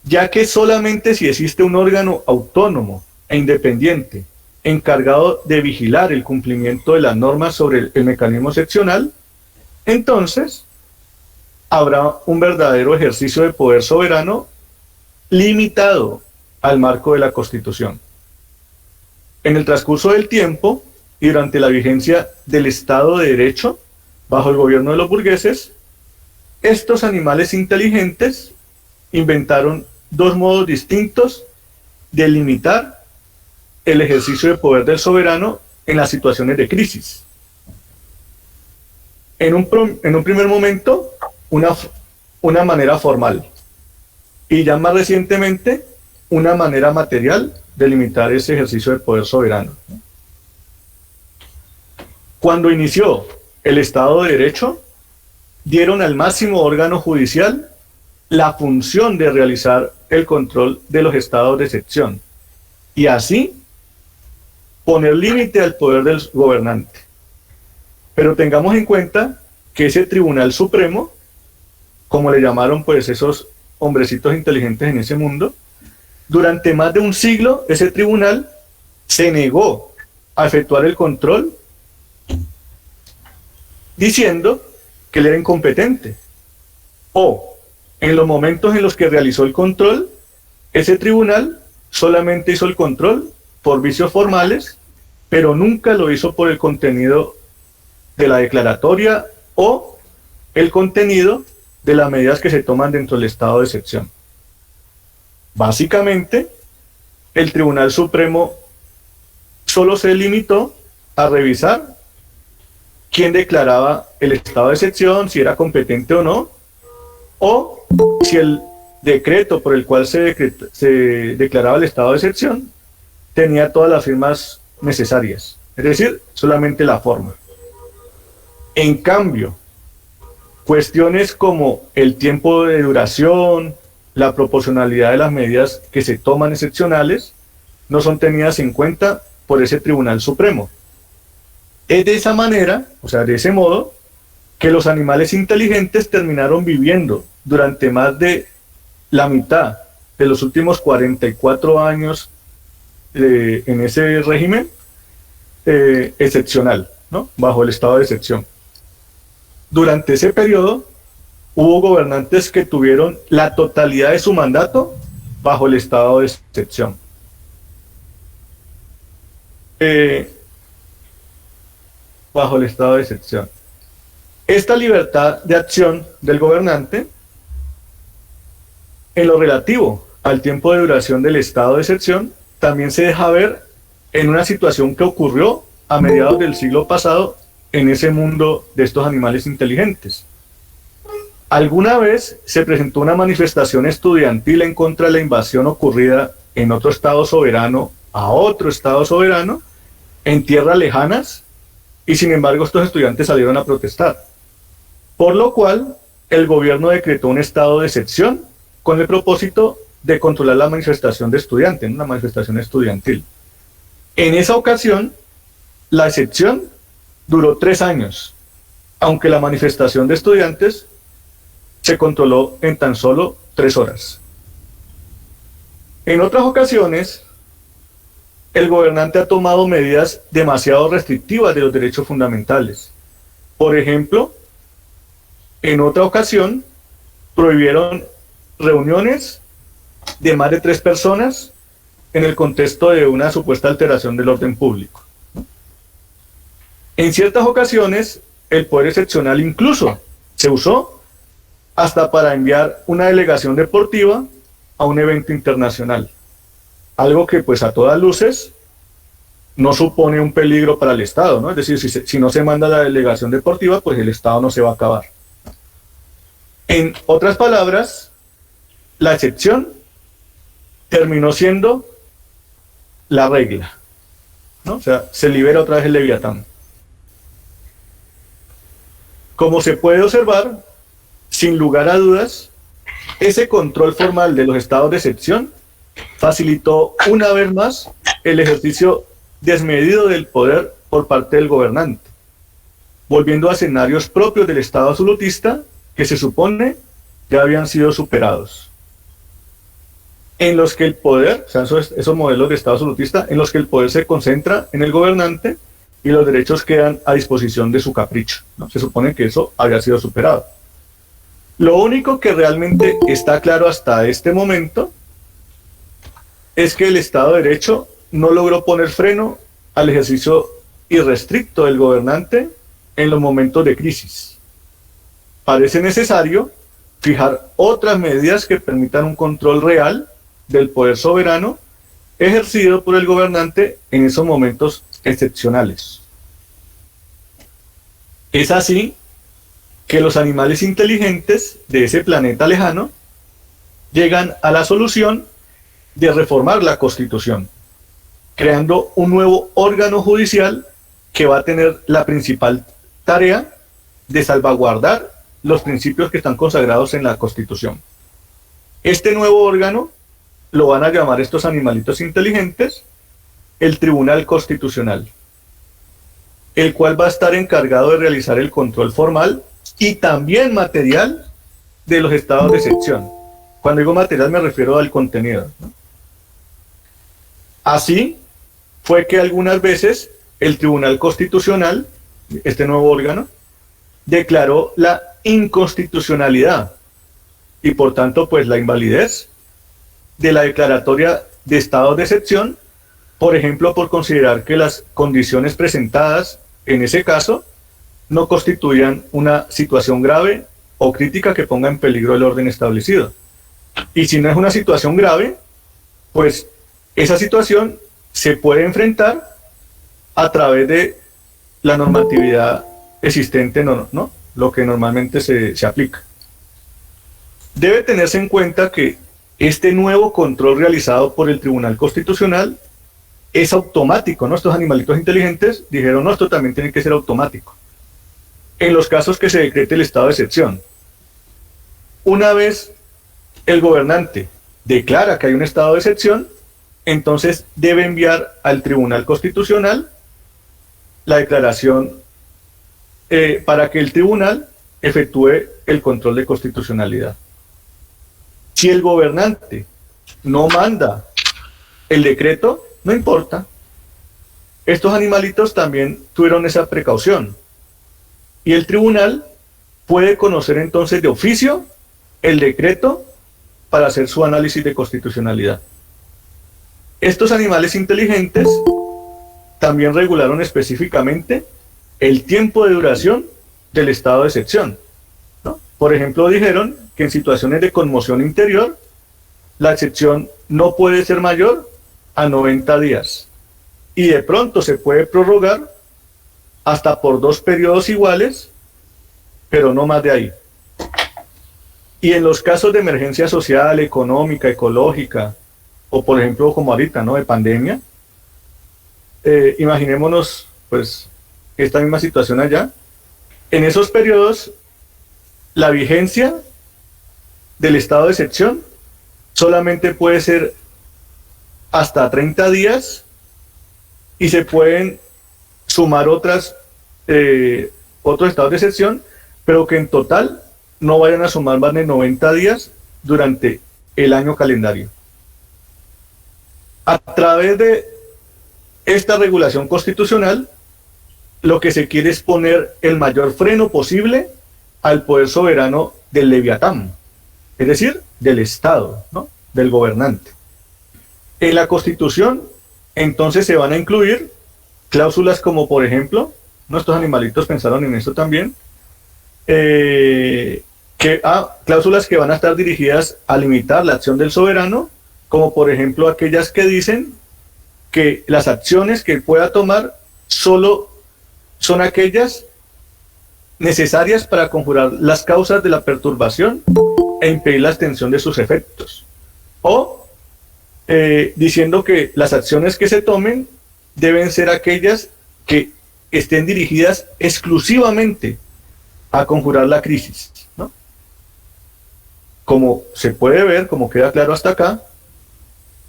ya que solamente si existe un órgano autónomo e independiente encargado de vigilar el cumplimiento de las normas sobre el mecanismo excepcional, entonces habrá un verdadero ejercicio de poder soberano limitado al marco de la Constitución. En el transcurso del tiempo y durante la vigencia del Estado de Derecho, bajo el gobierno de los burgueses, estos animales inteligentes inventaron dos modos distintos de limitar el ejercicio de poder del soberano en las situaciones de crisis. En un primer momento, una manera formal, y ya más recientemente, una manera material de limitar ese ejercicio de poder soberano. Cuando inició el Estado de Derecho, dieron al máximo órgano judicial la función de realizar el control de los estados de excepción y así poner límite al poder del gobernante. Pero tengamos en cuenta que ese Tribunal Supremo, como le llamaron pues esos hombrecitos inteligentes en ese mundo, durante más de un siglo ese tribunal se negó a efectuar el control, diciendo que él era incompetente. O, en los momentos en los que realizó el control, ese tribunal solamente hizo el control por vicios formales, pero nunca lo hizo por el contenido de la declaratoria o el contenido de las medidas que se toman dentro del estado de excepción. Básicamente, el Tribunal Supremo solo se limitó a revisar quién declaraba el estado de excepción, si era competente o no, o si el decreto por el cual se declaraba el estado de excepción tenía todas las firmas necesarias, es decir, solamente la forma. En cambio, cuestiones como el tiempo de duración, la proporcionalidad de las medidas que se toman excepcionales, no son tenidas en cuenta por ese Tribunal Supremo. Es de esa manera, o sea, de ese modo, que los animales inteligentes terminaron viviendo durante más de la mitad de los últimos 44 años en ese régimen excepcional, ¿no? Bajo el estado de excepción. Durante ese periodo hubo gobernantes que tuvieron la totalidad de su mandato bajo el estado de excepción. Bajo el estado de excepción. Esta libertad de acción del gobernante, en lo relativo al tiempo de duración del estado de excepción, también se deja ver en una situación que ocurrió a mediados del siglo pasado en ese mundo de estos animales inteligentes. Alguna vez se presentó una manifestación estudiantil en contra de la invasión ocurrida en otro estado soberano a otro estado soberano en tierras lejanas, y sin embargo estos estudiantes salieron a protestar, por lo cual el gobierno decretó un estado de excepción con el propósito de controlar la manifestación de estudiantes, una manifestación estudiantil. En esa ocasión, la excepción duró 3 años, aunque la manifestación de estudiantes se controló en tan solo 3 horas. En otras ocasiones, el gobernante ha tomado medidas demasiado restrictivas de los derechos fundamentales. Por ejemplo, en otra ocasión, prohibieron reuniones de más de 3 personas en el contexto de una supuesta alteración del orden público. En ciertas ocasiones, el poder excepcional incluso se usó hasta para enviar una delegación deportiva a un evento internacional. Algo que pues a todas luces no supone un peligro para el Estado, ¿no? Es decir, si no se manda la delegación deportiva, pues el Estado no se va a acabar. En otras palabras, la excepción terminó siendo la regla, ¿no? O sea, se libera otra vez el Leviatán. Como se puede observar, sin lugar a dudas, ese control formal de los estados de excepción facilitó una vez más el ejercicio desmedido del poder por parte del gobernante, volviendo a escenarios propios del Estado absolutista que se supone ya habían sido superados, en los que el poder, o sea, esos modelos de Estado absolutista, en los que el poder se concentra en el gobernante y los derechos quedan a disposición de su capricho, ¿no? Se supone que eso había sido superado. Lo único que realmente está claro hasta este momento es que el Estado de Derecho no logró poner freno al ejercicio irrestricto del gobernante en los momentos de crisis. Parece necesario fijar otras medidas que permitan un control real del poder soberano ejercido por el gobernante en esos momentos excepcionales. Es así que los animales inteligentes de ese planeta lejano llegan a la solución de reformar la Constitución, creando un nuevo órgano judicial que va a tener la principal tarea de salvaguardar los principios que están consagrados en la Constitución. Este nuevo órgano lo van a llamar estos animalitos inteligentes el Tribunal Constitucional, el cual va a estar encargado de realizar el control formal y también material de los estados de excepción. Cuando digo material me refiero al contenido, ¿no? Así fue que algunas veces el Tribunal Constitucional, este nuevo órgano, declaró la inconstitucionalidad y por tanto pues la invalidez de la declaratoria de estados de excepción, por ejemplo por considerar que las condiciones presentadas en ese caso no constituían una situación grave o crítica que ponga en peligro el orden establecido. Y si no es una situación grave, pues esa situación se puede enfrentar a través de la normatividad existente, ¿no? Lo que normalmente se aplica. Debe tenerse en cuenta que este nuevo control realizado por el Tribunal Constitucional es automático, ¿no? Estos animalitos inteligentes dijeron, no, esto también tiene que ser automático en los casos que se decrete el estado de excepción. Una vez el gobernante declara que hay un estado de excepción, entonces debe enviar al Tribunal Constitucional la declaración para que el tribunal efectúe el control de constitucionalidad. Si el gobernante no manda el decreto, no importa. Estos animalitos también tuvieron esa precaución. Y el tribunal puede conocer entonces de oficio el decreto para hacer su análisis de constitucionalidad. Estos animales inteligentes también regularon específicamente el tiempo de duración del estado de excepción, ¿no? Por ejemplo, dijeron que en situaciones de conmoción interior, la excepción no puede ser mayor a 90 días y de pronto se puede prorrogar hasta por 2 periodos iguales, pero no más de ahí. Y en los casos de emergencia social, económica, ecológica, o por ejemplo como ahorita, ¿no? De pandemia, imaginémonos pues esta misma situación allá. En esos periodos, la vigencia del estado de excepción solamente puede ser hasta 30 días y se pueden sumar otros estados de excepción, pero que en total no vayan a sumar más de 90 días durante el año calendario. A través de esta regulación constitucional, lo que se quiere es poner el mayor freno posible al poder soberano del Leviatán, es decir, del Estado, ¿no? del gobernante. En la Constitución, entonces se van a incluir cláusulas como, por ejemplo, nuestros animalitos pensaron en esto también, cláusulas que van a estar dirigidas a limitar la acción del soberano, como por ejemplo aquellas que dicen que las acciones que él pueda tomar solo son aquellas necesarias para conjurar las causas de la perturbación e impedir la extensión de sus efectos. O diciendo que las acciones que se tomen deben ser aquellas que estén dirigidas exclusivamente a conjurar la crisis, ¿no? Como se puede ver, como queda claro hasta acá,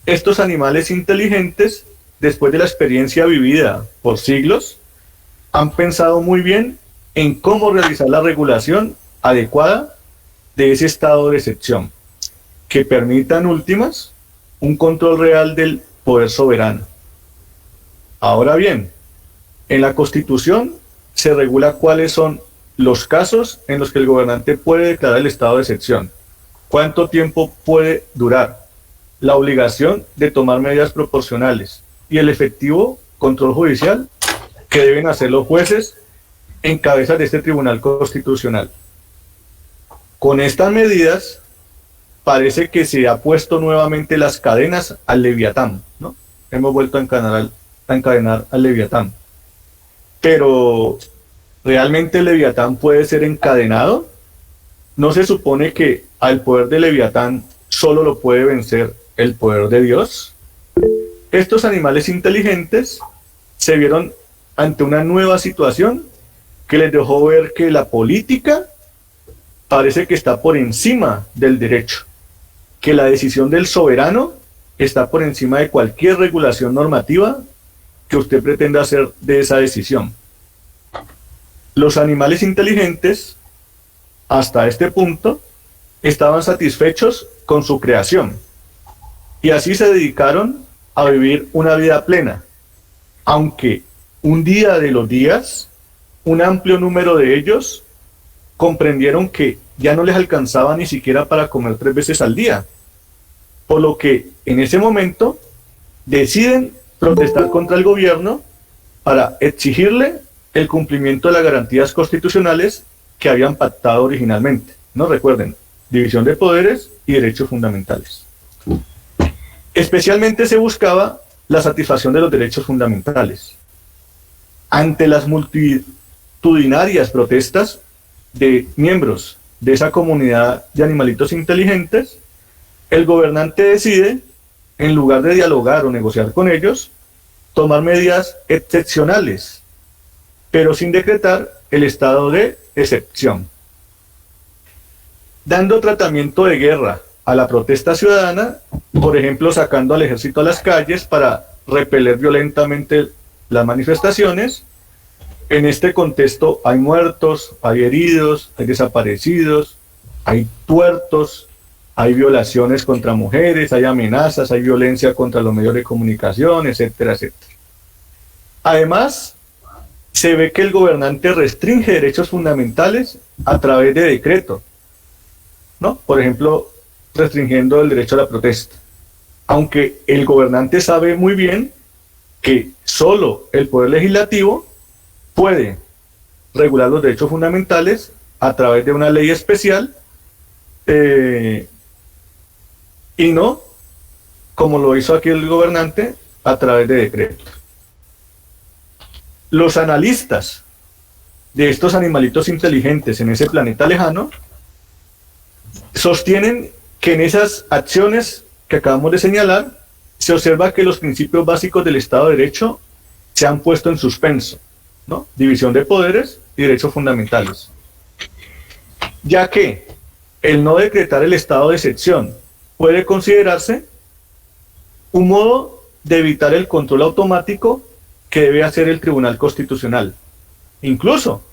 estos animales inteligentes, después de la experiencia vivida por siglos, han pensado muy bien en cómo realizar la regulación adecuada de ese estado de excepción, que permita en últimas un control real del poder soberano. Ahora bien, en la Constitución se regula cuáles son los casos en los que el gobernante puede declarar el estado de excepción, cuánto tiempo puede durar, la obligación de tomar medidas proporcionales y el efectivo control judicial que deben hacer los jueces en cabeza de este Tribunal Constitucional. Con estas medidas parece que se ha puesto nuevamente las cadenas al Leviatán, ¿no? Hemos vuelto a encadenar al Leviatán. Pero, ¿realmente el Leviatán puede ser encadenado? ¿No se supone que al poder de Leviatán solo lo puede vencer el poder de Dios? Estos animales inteligentes se vieron ante una nueva situación que les dejó ver que la política parece que está por encima del derecho, que la decisión del soberano está por encima de cualquier regulación normativa que usted pretenda hacer de esa decisión. Los animales inteligentes, hasta este punto, estaban satisfechos con su creación y así se dedicaron a vivir una vida plena, aunque un día de los días, un amplio número de ellos comprendieron que ya no les alcanzaba ni siquiera para comer 3 veces al día, por lo que en ese momento deciden protestar contra el gobierno para exigirle el cumplimiento de las garantías constitucionales que habían pactado originalmente. No recuerden, división de poderes y derechos fundamentales. Especialmente se buscaba la satisfacción de los derechos fundamentales. Ante las multitudinarias protestas de miembros de esa comunidad de animalitos inteligentes, el gobernante decide, en lugar de dialogar o negociar con ellos, tomar medidas excepcionales, pero sin decretar el estado de excepción. Dando tratamiento de guerra a la protesta ciudadana, por ejemplo, sacando al ejército a las calles para repeler violentamente las manifestaciones. En este contexto hay muertos, hay heridos, hay desaparecidos, hay tuertos, hay violaciones contra mujeres, hay amenazas, hay violencia contra los medios de comunicación, etcétera, etcétera. Además, se ve que el gobernante restringe derechos fundamentales a través de decreto, ¿no? Por ejemplo, restringiendo el derecho a la protesta. Aunque el gobernante sabe muy bien que solo el Poder Legislativo puede regular los derechos fundamentales a través de una ley especial y no, como lo hizo aquí el gobernante, a través de decreto. Los analistas de estos animalitos inteligentes en ese planeta lejano sostienen que en esas acciones que acabamos de señalar se observa que los principios básicos del Estado de Derecho se han puesto en suspenso, ¿no? División de poderes y derechos fundamentales. Ya que el no decretar el estado de excepción puede considerarse un modo de evitar el control automático que debe hacer el Tribunal Constitucional. Incluso,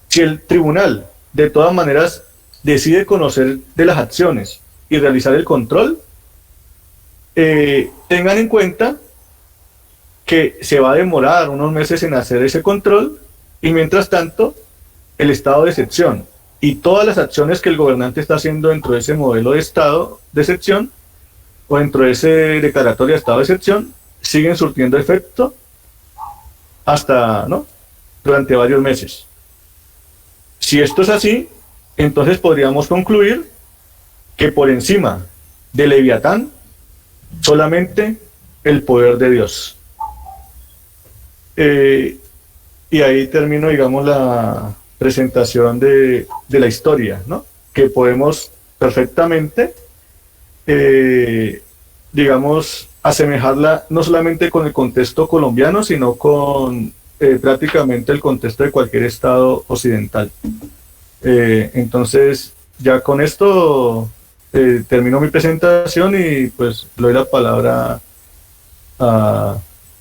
si el tribunal de todas maneras decide conocer de las acciones y realizar el control, tengan en cuenta que se va a demorar unos meses en hacer ese control y mientras tanto el estado de excepción y todas las acciones que el gobernante está haciendo dentro de ese modelo de estado de excepción o dentro de ese declaratoria de estado de excepción siguen surtiendo efecto hasta, ¿no?, durante varios meses. Si esto es así, entonces podríamos concluir que por encima de Leviatán solamente el poder de Dios. Y ahí termino, digamos, la presentación de la historia, ¿no?, que podemos perfectamente, digamos, asemejarla no solamente con el contexto colombiano, sino con prácticamente el contexto de cualquier estado occidental. Entonces, ya con esto termino mi presentación y pues le doy la palabra a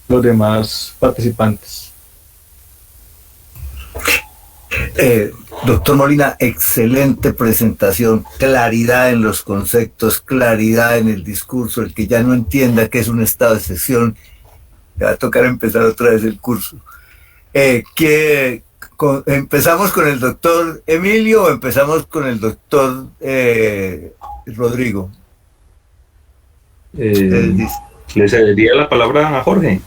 los demás participantes. Doctor Molina, excelente presentación, claridad en los conceptos, claridad en el discurso. El que ya no entienda qué es un estado de excepción, le va a tocar empezar otra vez el curso. ¿Empezamos con el doctor Emilio o empezamos con el doctor Rodrigo? Le cedería la palabra a Jorge.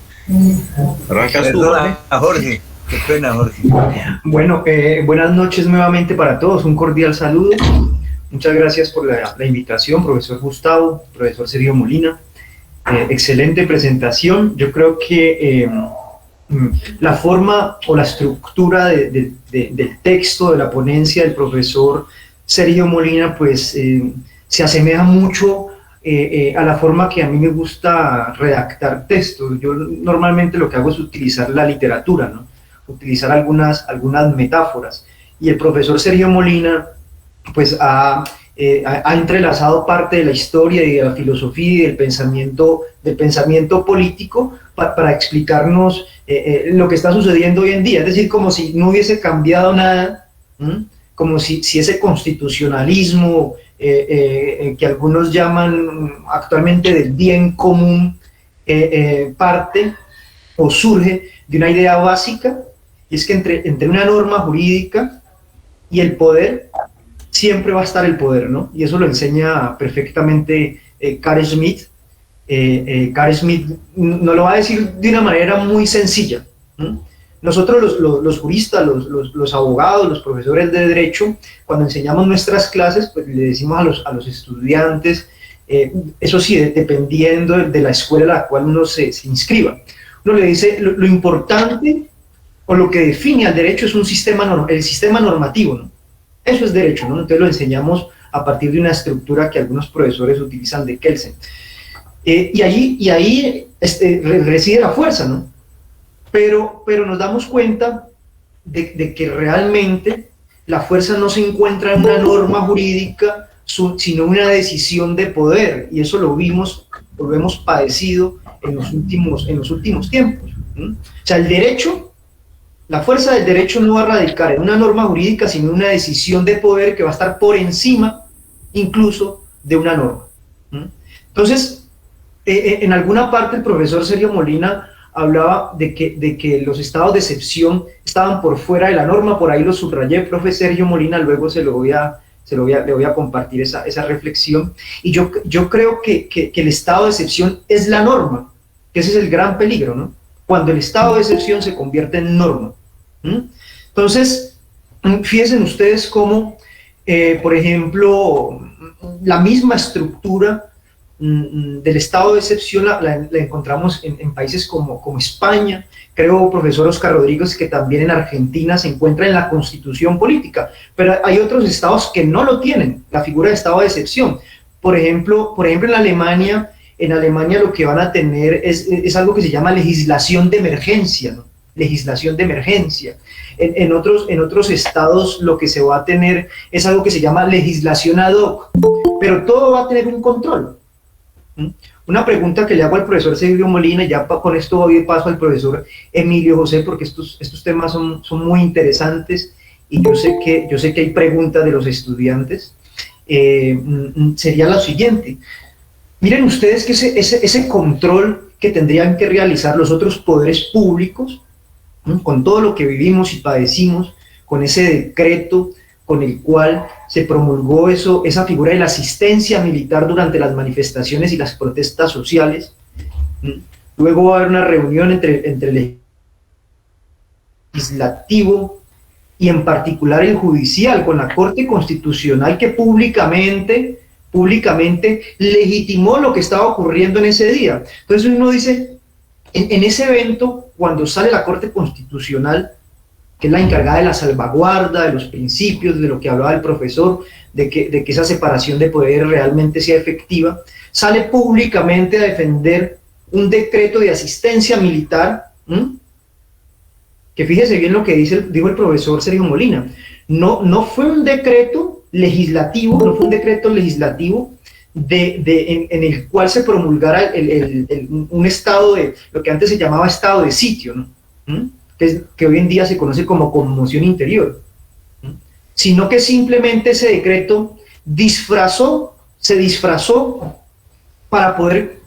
Arrancas tú, ¿vale? A Jorge. Qué pena, Jorge. Bueno, buenas noches nuevamente para todos, un cordial saludo. Muchas gracias por la invitación, profesor Gustavo, profesor Sergio Molina. Excelente presentación. Yo creo que la forma o la estructura del texto de la ponencia del profesor Sergio Molina pues se asemeja mucho a la forma que a mí me gusta redactar textos. Yo normalmente lo que hago es utilizar la literatura, ¿no?, utilizar algunas metáforas, y el profesor Sergio Molina pues ha entrelazado parte de la historia y de la filosofía y del pensamiento político para explicarnos lo que está sucediendo hoy en día, es decir, como si no hubiese cambiado nada, como si ese constitucionalismo que algunos llaman actualmente del bien común parte o surge de una idea básica, y es que entre una norma jurídica y el poder siempre va a estar el poder, ¿no? Y eso lo enseña perfectamente Carl Schmitt. Carl Schmitt nos lo va a decir de una manera muy sencilla. Nosotros los juristas, los abogados, los profesores de derecho, cuando enseñamos nuestras clases, pues le decimos a los estudiantes, eso sí, dependiendo de la escuela a la cual uno se inscriba, uno le dice lo importante o lo que define al derecho es el sistema normativo, ¿no? Eso es derecho, ¿no? Entonces lo enseñamos a partir de una estructura que algunos profesores utilizan de Kelsen. Y ahí reside la fuerza, ¿no? Pero nos damos cuenta de que realmente la fuerza no se encuentra en una norma jurídica, sino una decisión de poder, y eso lo hemos padecido en los últimos tiempos. O sea, la fuerza del derecho no va a radicar en una norma jurídica, sino en una decisión de poder que va a estar por encima incluso de una norma. Entonces, en alguna parte el profesor Sergio Molina hablaba de que los estados de excepción estaban por fuera de la norma, por ahí lo subrayé, profe Sergio Molina, luego le voy a compartir esa reflexión, y yo creo que el estado de excepción es la norma, que ese es el gran peligro, ¿no? Cuando el estado de excepción se convierte en norma. Entonces, fíjense ustedes cómo, por ejemplo, la misma estructura del estado de excepción la encontramos en países como España. Creo, profesor Oscar Rodríguez, que también en Argentina se encuentra en la constitución política, pero hay otros estados que no lo tienen, la figura de estado de excepción. Por ejemplo en Alemania lo que van a tener es algo que se llama legislación de emergencia, ¿no? Legislación de emergencia. En otros estados lo que se va a tener es algo que se llama legislación ad hoc, pero todo va a tener un control. Una pregunta que le hago al profesor Sergio Molina, y ya con esto doy paso al profesor Emilio José, porque estos temas son muy interesantes, y yo sé que hay preguntas de los estudiantes, sería lo siguiente. Miren ustedes que ese control que tendrían que realizar los otros poderes públicos, con todo lo que vivimos y padecimos, con ese decreto, con el cual se promulgó esa figura de la asistencia militar durante las manifestaciones y las protestas sociales. Luego va a haber una reunión entre el legislativo y en particular el judicial con la Corte Constitucional, que públicamente legitimó lo que estaba ocurriendo en ese día. Entonces uno dice, en ese evento, cuando sale la Corte Constitucional, que es la encargada de la salvaguarda, de los principios, de lo que hablaba el profesor, de que esa separación de poderes realmente sea efectiva, sale públicamente a defender un decreto de asistencia militar, que fíjese bien lo que dijo el profesor Sergio Molina, no fue un decreto legislativo, en el cual se promulgara un estado de, lo que antes se llamaba estado de sitio, ¿no? Que hoy en día se conoce como conmoción interior, sino que simplemente ese decreto se disfrazó para poder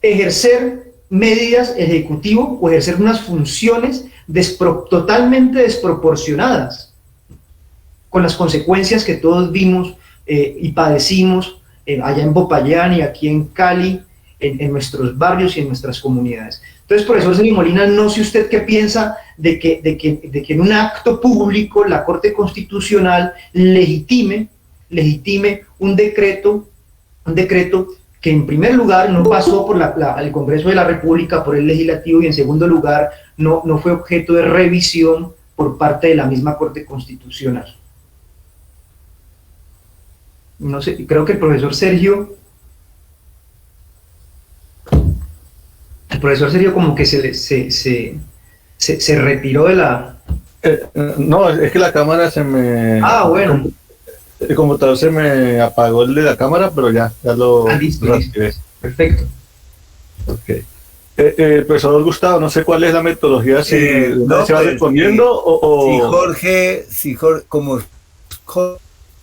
ejercer medidas ejecutivo o ejercer unas funciones totalmente desproporcionadas, con las consecuencias que todos vimos y padecimos allá en Popayán y aquí en Cali, en nuestros barrios y en nuestras comunidades. Entonces, profesor Sergio Molina, no sé usted qué piensa de que en un acto público la Corte Constitucional legitime un decreto que en primer lugar no pasó por el Congreso de la República, por el Legislativo, y en segundo lugar no fue objeto de revisión por parte de la misma Corte Constitucional. No sé, creo que el profesor Sergio como que se retiró de la... No, es que la cámara se me... Ah, bueno. El computador se me apagó el de la cámara, pero ya lo reactivé. Perfecto. Ok. Profesor Gustavo, no sé cuál es la metodología, si no, se va respondiendo o... Si Jorge, como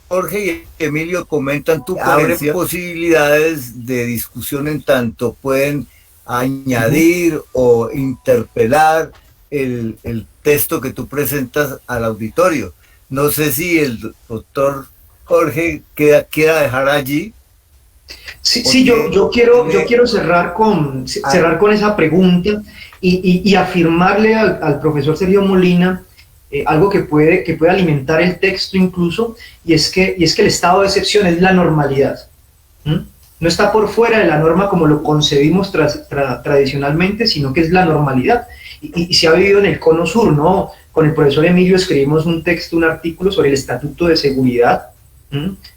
Jorge y Emilio comentan, tú abres posibilidades de discusión en tanto pueden añadir o interpelar el texto que tú presentas al auditorio. No sé si el doctor Jorge quiera dejar allí. Sí, yo quiero cerrar con esa pregunta y afirmarle al profesor Sergio Molina algo que puede alimentar el texto incluso, y es que el estado de excepción es la normalidad. No está por fuera de la norma como lo concebimos tradicionalmente, sino que es la normalidad. Y se ha vivido en el Cono Sur, ¿no? Con el profesor Emilio escribimos un artículo sobre el Estatuto de Seguridad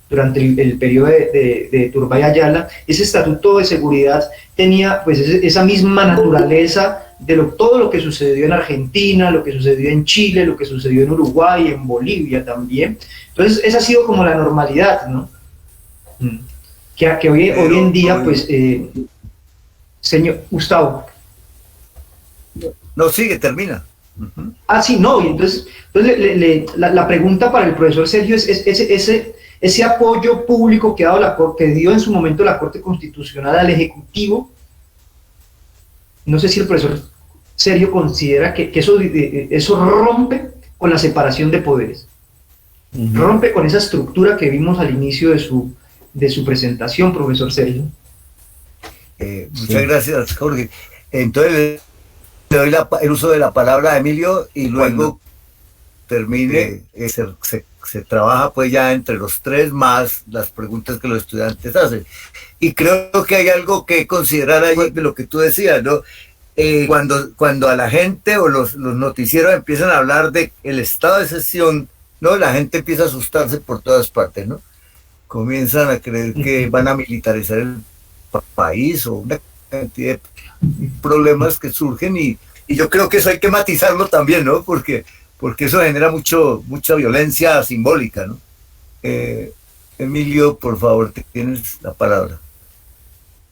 durante el periodo de Turbay Ayala. Ese Estatuto de Seguridad tenía pues esa misma naturaleza de todo lo que sucedió en Argentina, lo que sucedió en Chile, lo que sucedió en Uruguay, en Bolivia también. Entonces esa ha sido como la normalidad, ¿no? Que hoy en día, pues, señor Gustavo. No, sigue, termina. Sí, no, y entonces la pregunta para el profesor Sergio es ese apoyo público que dio en su momento la Corte Constitucional al Ejecutivo. No sé si el profesor Sergio considera que eso rompe con la separación de poderes, rompe con esa estructura que vimos al inicio de su presentación, profesor Sergio. Muchas gracias, Jorge. Entonces le doy el uso de la palabra a Emilio y luego termine. Se trabaja pues ya entre los tres más las preguntas que los estudiantes hacen. Y creo que hay algo que considerar ahí de lo que tú decías, ¿no? Cuando a la gente o los noticieros empiezan a hablar de el estado de excepción, ¿no? La gente empieza a asustarse por todas partes, ¿no? Comienzan a creer que van a militarizar el país o una cantidad de problemas que surgen y yo creo que eso hay que matizarlo también, ¿no? Porque eso genera mucha violencia simbólica, ¿no? Emilio, por favor, tienes la palabra.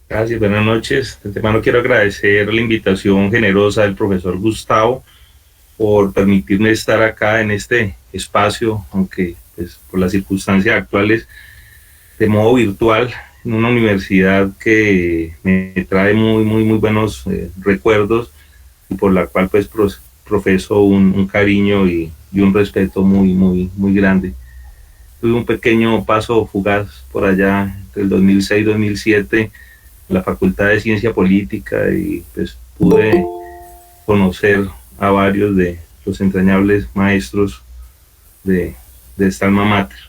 Gracias, buenas noches. De antemano quiero agradecer la invitación generosa del profesor Gustavo por permitirme estar acá en este espacio, aunque pues, por las circunstancias actuales, de modo virtual, en una universidad que me trae muy buenos recuerdos y por la cual pues profeso un cariño y un respeto muy grande. tuve un pequeño paso fugaz por allá entre el 2006 y 2007 en la Facultad de Ciencia Política y pues pude conocer a varios de los entrañables maestros de esta alma mater.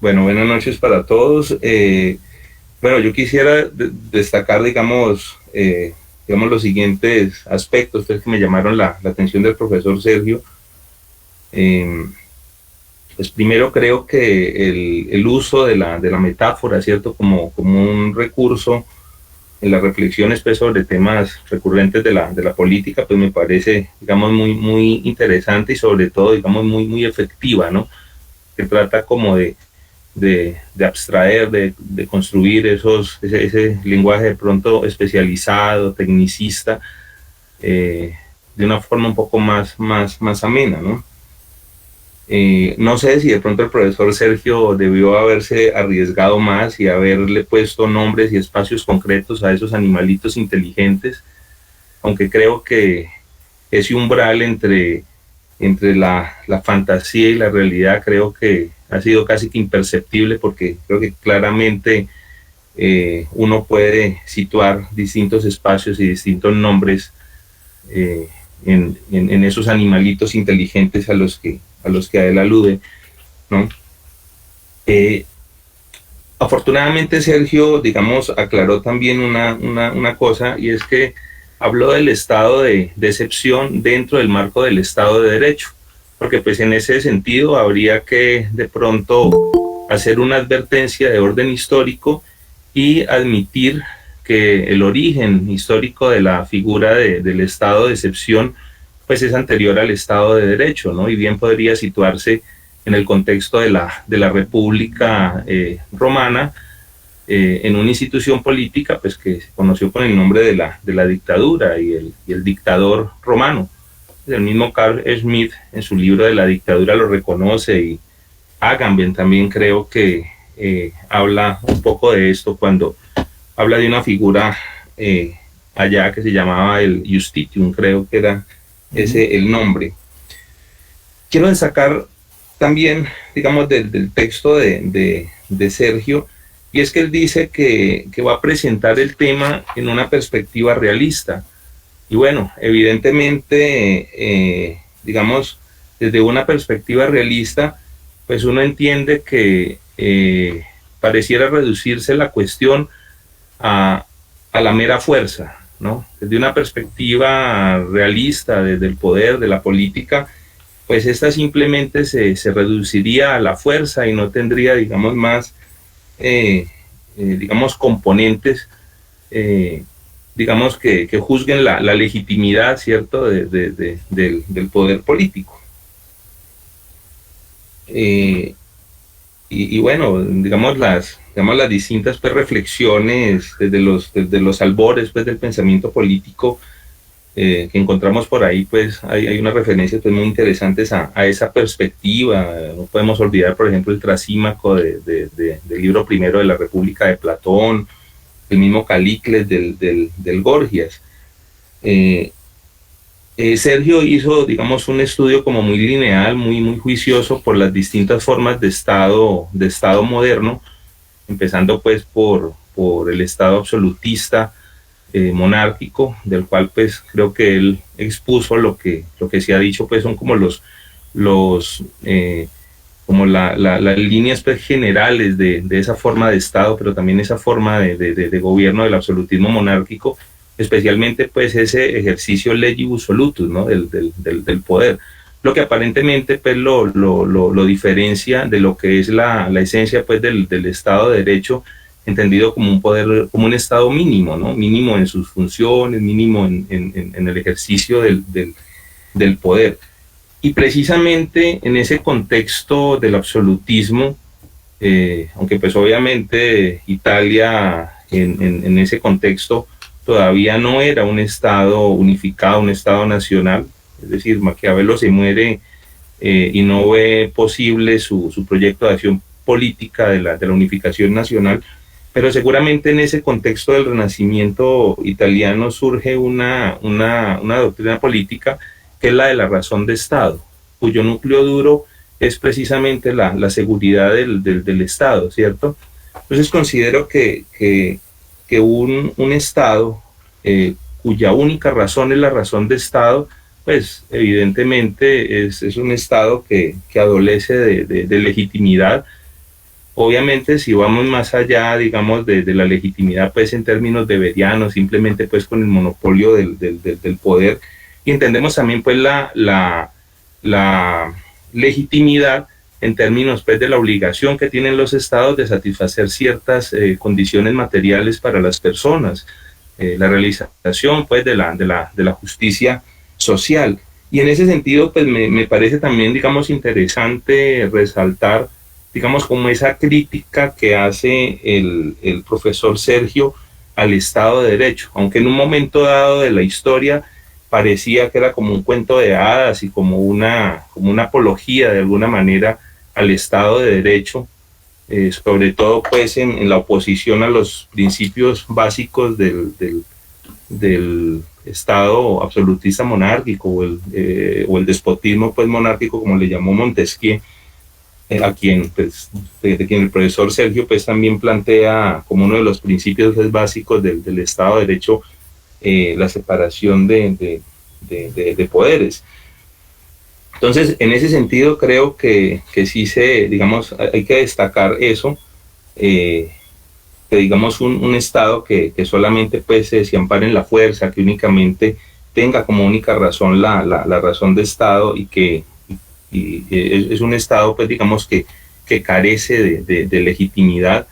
Bueno, buenas noches para todos. Bueno, yo quisiera destacar, digamos, los siguientes aspectos que me llamaron la atención del profesor Sergio. Pues primero creo que el uso de la metáfora, ¿cierto? Como un recurso en las reflexiones pues, sobre temas recurrentes de la política, pues me parece, digamos, muy interesante y sobre todo, digamos, muy efectiva, ¿no? Que trata como de abstraer, de construir ese lenguaje de pronto especializado, tecnicista, de una forma un poco más amena, ¿no? No sé si de pronto el profesor Sergio debió haberse arriesgado más y haberle puesto nombres y espacios concretos a esos animalitos inteligentes, aunque creo que ese umbral entre la fantasía y la realidad creo que ha sido casi que imperceptible, porque creo que claramente uno puede situar distintos espacios y distintos nombres en esos animalitos inteligentes a los que a él alude, ¿no? Afortunadamente Sergio, digamos, aclaró también una cosa, y es que habló del estado de excepción dentro del marco del Estado de Derecho, porque pues en ese sentido habría que de pronto hacer una advertencia de orden histórico y admitir que el origen histórico de la figura del estado de excepción pues es anterior al Estado de Derecho, ¿no? Y bien podría situarse en el contexto de la República Romana, en una institución política pues que se conoció con el nombre de la dictadura y el dictador romano. El mismo Carl Schmitt en su libro de la dictadura lo reconoce, y Agamben también creo que habla un poco de esto cuando habla de una figura allá que se llamaba el Justitium, creo que era ese el nombre. Quiero destacar también, digamos, del texto de Sergio, y es que él dice que va a presentar el tema en una perspectiva realista. Y bueno, evidentemente, digamos, desde una perspectiva realista, pues uno entiende que pareciera reducirse la cuestión a la mera fuerza, ¿no? Desde una perspectiva realista, desde el poder, de la política, pues esta simplemente se reduciría a la fuerza y no tendría, digamos, más, digamos, componentes, digamos, que juzguen la legitimidad, ¿cierto?, del poder político. Y bueno, digamos las distintas pues, reflexiones desde los albores pues, del pensamiento político que encontramos por ahí, pues hay unas referencias pues, muy interesantes a esa perspectiva. No podemos olvidar, por ejemplo, el Trasímaco del libro primero de la República de Platón, el mismo Calícles del Gorgias. Sergio hizo, digamos, un estudio como muy lineal, muy juicioso por las distintas formas de Estado moderno, empezando pues por el Estado absolutista, monárquico, del cual pues creo que él expuso lo que se ha dicho pues son como como las líneas pues, generales de esa forma de Estado, pero también esa forma de gobierno del absolutismo monárquico, especialmente pues ese ejercicio legibus solutus, ¿no? del poder, lo que aparentemente pues lo diferencia de lo que es la esencia pues del Estado de Derecho, entendido como un poder, como un Estado mínimo, ¿no? Mínimo en sus funciones, mínimo en el ejercicio del poder. Y precisamente en ese contexto del absolutismo, aunque pues obviamente Italia en ese contexto todavía no era un Estado unificado, un Estado nacional, es decir, Maquiavelo se muere y no ve posible su proyecto de acción política de la unificación nacional, pero seguramente en ese contexto del Renacimiento italiano surge una doctrina política que es la de la razón de Estado, cuyo núcleo duro es precisamente la seguridad del Estado, ¿cierto? Entonces considero que un Estado cuya única razón es la razón de Estado, pues evidentemente es un Estado que adolece de legitimidad. Obviamente, si vamos más allá, digamos, de la legitimidad, pues en términos beberianos, simplemente pues con el monopolio del poder, y entendemos también pues la legitimidad en términos pues de la obligación que tienen los estados de satisfacer ciertas condiciones materiales para las personas, la realización pues de la justicia social. Y en ese sentido pues me parece también, digamos, interesante resaltar, digamos, como esa crítica que hace el profesor Sergio al Estado de Derecho, aunque en un momento dado de la historia parecía que era como un cuento de hadas y como una apología de alguna manera al Estado de Derecho, sobre todo pues en la oposición a los principios básicos del Estado absolutista monárquico o el despotismo pues monárquico, como le llamó Montesquieu, a quien pues, de quien el profesor Sergio pues también plantea como uno de los principios pues, básicos del Estado de Derecho, la separación de poderes. Entonces, en ese sentido creo que sí digamos, hay que destacar eso, que digamos un Estado que solamente pues se ampare en la fuerza, que únicamente tenga como única razón la razón de Estado y que es un Estado pues digamos que carece de legitimidad,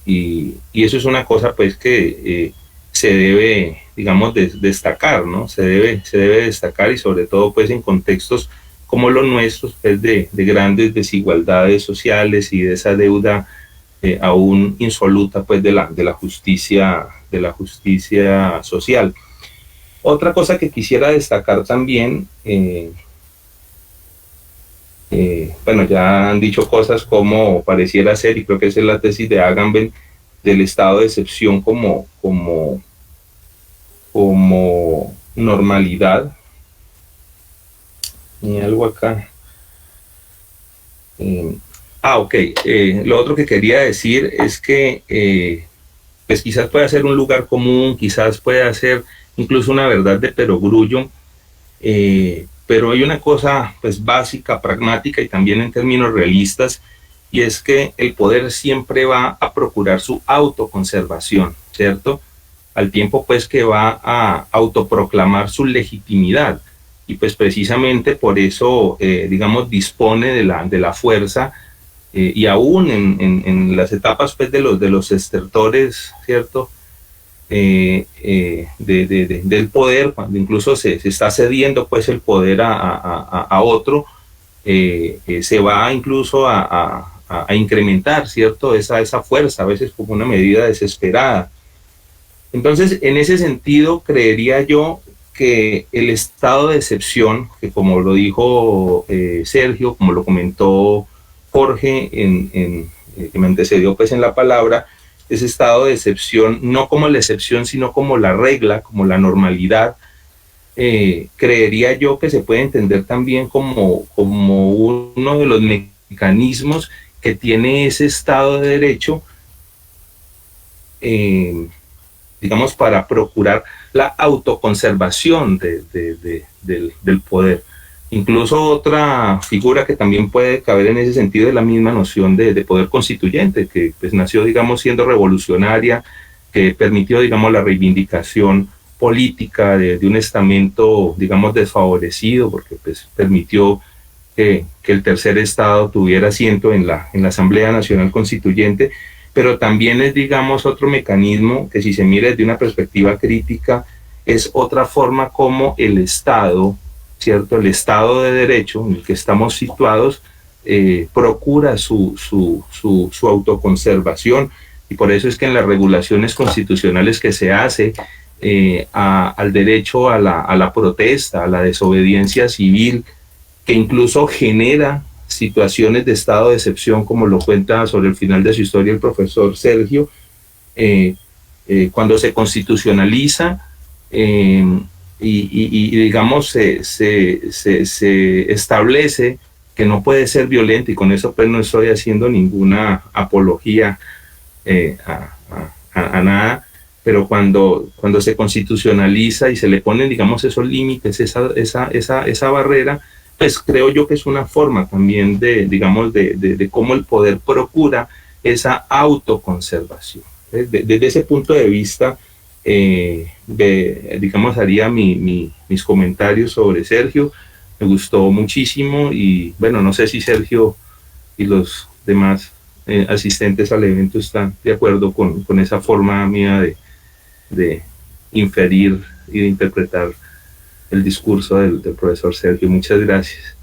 y eso es una cosa pues que se debe, digamos, destacar, ¿no? Se debe destacar, y sobre todo pues en contextos como los nuestros, pues de grandes desigualdades sociales y de esa deuda aún insoluta pues de la justicia social. Otra cosa que quisiera destacar también, bueno, ya han dicho cosas como pareciera ser, y creo que esa es la tesis de Agamben, del estado de excepción como normalidad. Y algo acá. Ok. Lo otro que quería decir es que pues quizás pueda ser un lugar común, quizás pueda ser incluso una verdad de perogrullo, pero hay una cosa pues básica, pragmática y también en términos realistas, y es que el poder siempre va a procurar su autoconservación, ¿cierto? Al tiempo pues que va a autoproclamar su legitimidad, y pues precisamente por eso digamos dispone de la fuerza, y aún en las etapas pues de los estertores, ¿cierto? Del poder, cuando incluso se está cediendo pues el poder a otro, se va incluso a incrementar, ¿cierto? Esa fuerza, a veces como una medida desesperada. Entonces, en ese sentido, creería yo que el estado de excepción, que como lo dijo Sergio, como lo comentó Jorge, que me antecedió pues en la palabra, ese estado de excepción, no como la excepción, sino como la regla, como la normalidad, creería yo que se puede entender también como uno de los mecanismos que tiene ese Estado de Derecho, digamos, para procurar la autoconservación del poder. Incluso otra figura que también puede caber en ese sentido es la misma noción de poder constituyente, que pues nació, digamos, siendo revolucionaria, que permitió, digamos, la reivindicación política de un estamento, digamos, desfavorecido, porque pues permitió que el tercer estado tuviera asiento en la Asamblea Nacional Constituyente, pero también es, digamos, otro mecanismo que, si se mira desde una perspectiva crítica, es otra forma como el Estado, ¿cierto? El Estado de Derecho en el que estamos situados procura su autoconservación, y por eso es que en las regulaciones constitucionales que se hace al derecho a la protesta, a la desobediencia civil, que incluso genera situaciones de estado de excepción, como lo cuenta sobre el final de su historia el profesor Sergio, cuando se constitucionaliza y digamos se establece que no puede ser violenta, y con eso pues no estoy haciendo ninguna apología a nada, pero cuando se constitucionaliza y se le ponen, digamos, esos límites, esa barrera, pues creo yo que es una forma también de cómo el poder procura esa autoconservación. Desde ese punto de vista, digamos, haría mis comentarios sobre Sergio. Me gustó muchísimo y bueno, no sé si Sergio y los demás asistentes al evento están de acuerdo con esa forma mía de inferir y de interpretar el discurso del profesor Sergio. Muchas gracias.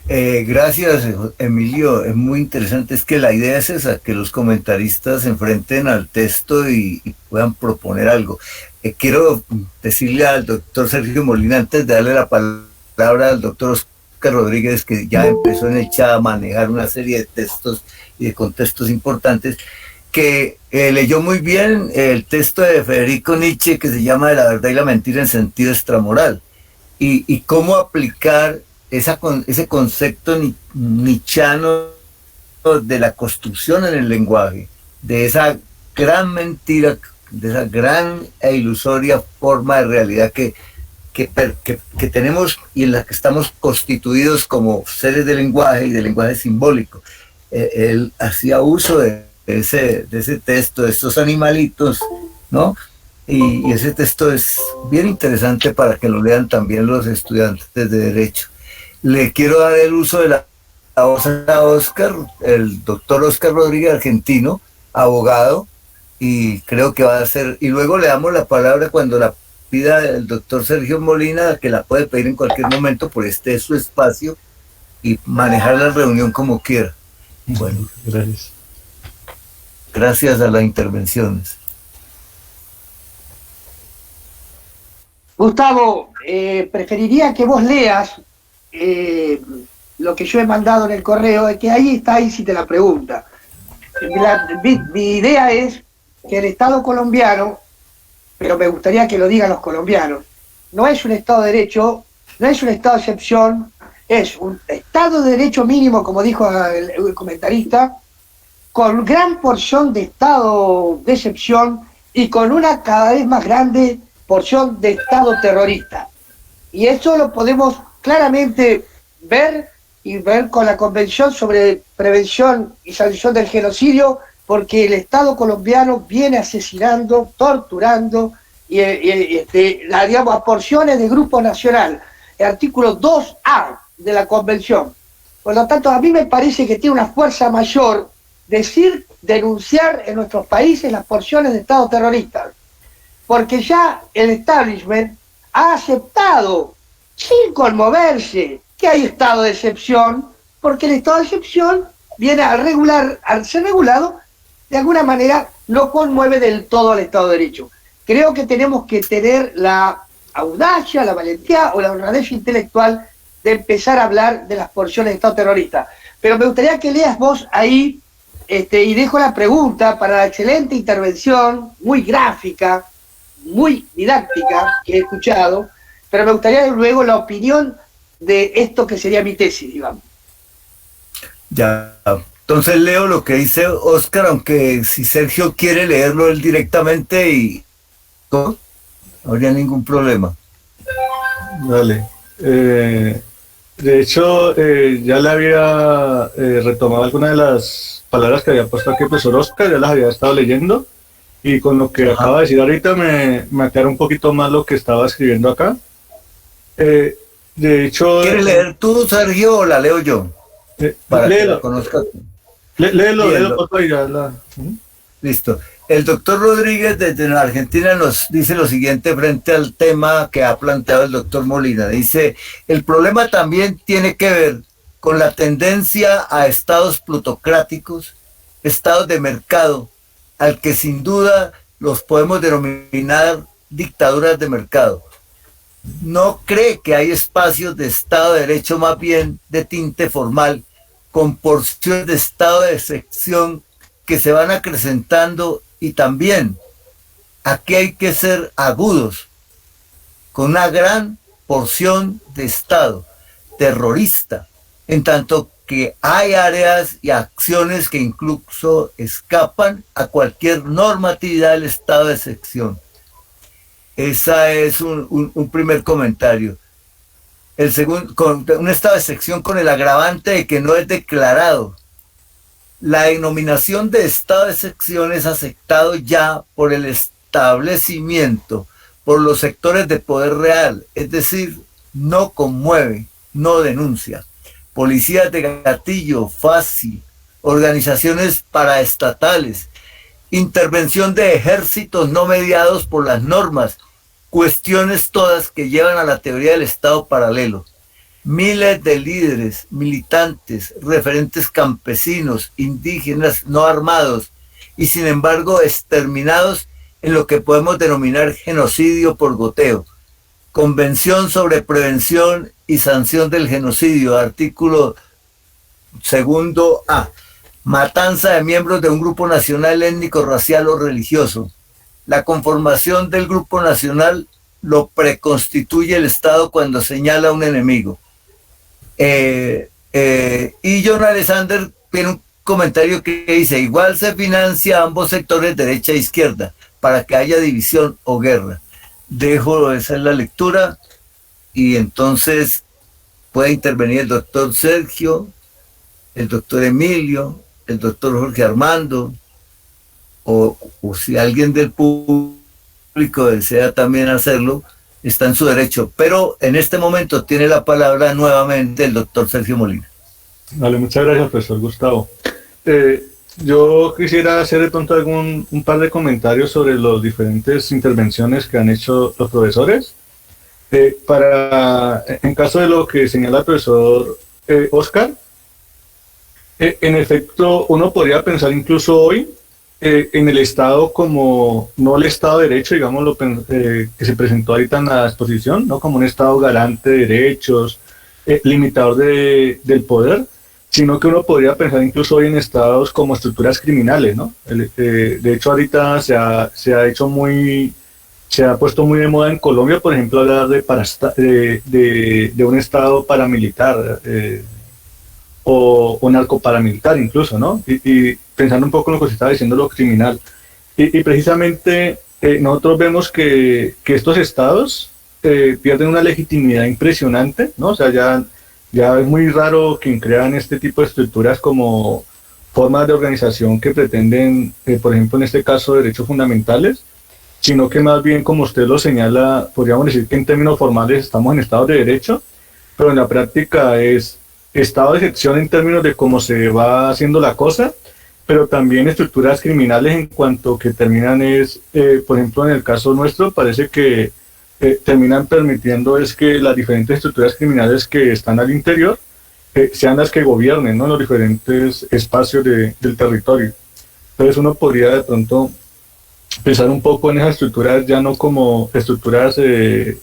Gracias, Emilio. Es muy interesante. Es que la idea es esa, que los comentaristas se enfrenten al texto y puedan proponer algo. Quiero decirle al doctor Sergio Molina, antes de darle la palabra al doctor Oscar Rodríguez, que ya empezó en el chat a manejar una serie de textos y de contextos importantes, que leyó muy bien el texto de Federico Nietzsche, que se llama De la verdad y la mentira en sentido extramoral, y cómo aplicar ese concepto nietzscheano de la construcción en el lenguaje, de esa gran mentira, de esa gran e ilusoria forma de realidad que tenemos y en la que estamos constituidos como seres de lenguaje y de lenguaje simbólico. Él hacía uso de ese texto, de estos animalitos, ¿no? Y ese texto es bien interesante para que lo lean también los estudiantes de Derecho. Le quiero dar el uso de la voz a Oscar, el doctor Oscar Rodríguez, argentino, abogado, y creo que va a ser, y luego le damos la palabra cuando la pida el doctor Sergio Molina, que la puede pedir en cualquier momento, por este es su espacio, y manejar la reunión como quiera. Bueno, gracias. Gracias a las intervenciones. Gustavo, preferiría que vos leas lo que yo he mandado en el correo, que ahí está Isi te la pregunta. Mi idea es que el Estado colombiano, pero me gustaría que lo digan los colombianos, no es un Estado de Derecho, no es un Estado de excepción, es un Estado de Derecho mínimo, como dijo el comentarista, con gran porción de Estado de excepción y con una cada vez más grande porción de Estado terrorista. Y eso lo podemos claramente ver con la Convención sobre Prevención y Sanción del Genocidio, porque el Estado colombiano viene asesinando, torturando, digamos, a porciones de Grupo Nacional, el artículo 2A de la Convención. Por lo tanto, a mí me parece que tiene una fuerza mayor denunciar en nuestros países las porciones de Estado terroristas, porque ya el establishment ha aceptado, sin conmoverse, que hay estado de excepción, porque el estado de excepción viene al ser regulado, de alguna manera no conmueve del todo al Estado de Derecho. Creo que tenemos que tener la audacia, la valentía o la honradez intelectual de empezar a hablar de las porciones de Estado terrorista. Pero me gustaría que leas vos ahí, y dejo la pregunta para la excelente intervención, muy gráfica, muy didáctica que he escuchado, pero me gustaría luego la opinión de esto que sería mi tesis, digamos. Ya, entonces leo lo que dice Oscar, aunque si Sergio quiere leerlo él directamente y no habría ningún problema. Dale. De hecho, ya le había retomado algunas de las palabras que había puesto aquí el profesor Oscar, ya las había estado leyendo, y con lo que acaba de decir ahorita me aclara un poquito más lo que estaba escribiendo acá. De hecho... ¿Quieres leer tú, Sergio, o la leo yo? Para léelo. que la conozcas. Léelo, por favor, ya. Listo. El doctor Rodríguez desde Argentina nos dice lo siguiente frente al tema que ha planteado el doctor Molina. Dice, el problema también tiene que ver con la tendencia a estados plutocráticos, estados de mercado, al que sin duda los podemos denominar dictaduras de mercado. No cree que hay espacios de Estado de Derecho más bien de tinte formal, con porciones de Estado de excepción que se van acrecentando, y también aquí hay que ser agudos, con una gran porción de Estado terrorista, en tanto que hay áreas y acciones que incluso escapan a cualquier normatividad del estado de excepción. Ese es un primer comentario. El segundo, con un estado de excepción con el agravante de que no es declarado. La denominación de estado de excepción es aceptado ya por el establecimiento, por los sectores de poder real, es decir, no conmueve, no denuncia. Policías de gatillo fácil, organizaciones paraestatales, intervención de ejércitos no mediados por las normas, cuestiones todas que llevan a la teoría del Estado paralelo. Miles de líderes, militantes, referentes campesinos, indígenas no armados y sin embargo exterminados en lo que podemos denominar genocidio por goteo. Convención sobre prevención y sanción del genocidio, artículo 2A. Matanza de miembros de un grupo nacional, étnico, racial o religioso. La conformación del grupo nacional lo preconstituye el Estado cuando señala a un enemigo. Y John Alexander tiene un comentario que dice: igual se financia a ambos sectores, derecha e izquierda, para que haya división o guerra. Dejo esa es la lectura y entonces puede intervenir el doctor Sergio, el doctor Emilio, el doctor Jorge Armando, o si alguien del público desea también hacerlo, está en su derecho. Pero en este momento tiene la palabra nuevamente el doctor Sergio Molina. Vale, muchas gracias, profesor Gustavo. Yo quisiera hacer de pronto un par de comentarios sobre las diferentes intervenciones que han hecho los profesores. En caso de lo que señala el profesor Oscar, en efecto, uno podría pensar incluso hoy en el Estado como, no el Estado de Derecho, digamos, que se presentó ahorita en la exposición, no como un Estado garante de derechos, limitador del poder, sino que uno podría pensar incluso hoy en estados como estructuras criminales, ¿no? De hecho, ahorita se ha puesto muy de moda en Colombia, por ejemplo, hablar de un estado paramilitar o narcoparamilitar incluso, ¿no? Y pensando un poco en lo que se estaba diciendo, lo criminal. Y precisamente nosotros vemos que estos estados pierden una legitimidad impresionante, ¿no? O sea, ya es muy raro que crean este tipo de estructuras como formas de organización que pretenden, por ejemplo, en este caso, derechos fundamentales, sino que más bien, como usted lo señala, podríamos decir que en términos formales estamos en estado de derecho, pero en la práctica es estado de excepción en términos de cómo se va haciendo la cosa, pero también estructuras criminales en cuanto que terminan por ejemplo, en el caso nuestro, parece que terminan permitiendo es que las diferentes estructuras criminales que están al interior sean las que gobiernen, ¿no?, los diferentes espacios del territorio. Entonces uno podría de pronto pensar un poco en esas estructuras ya no como estructuras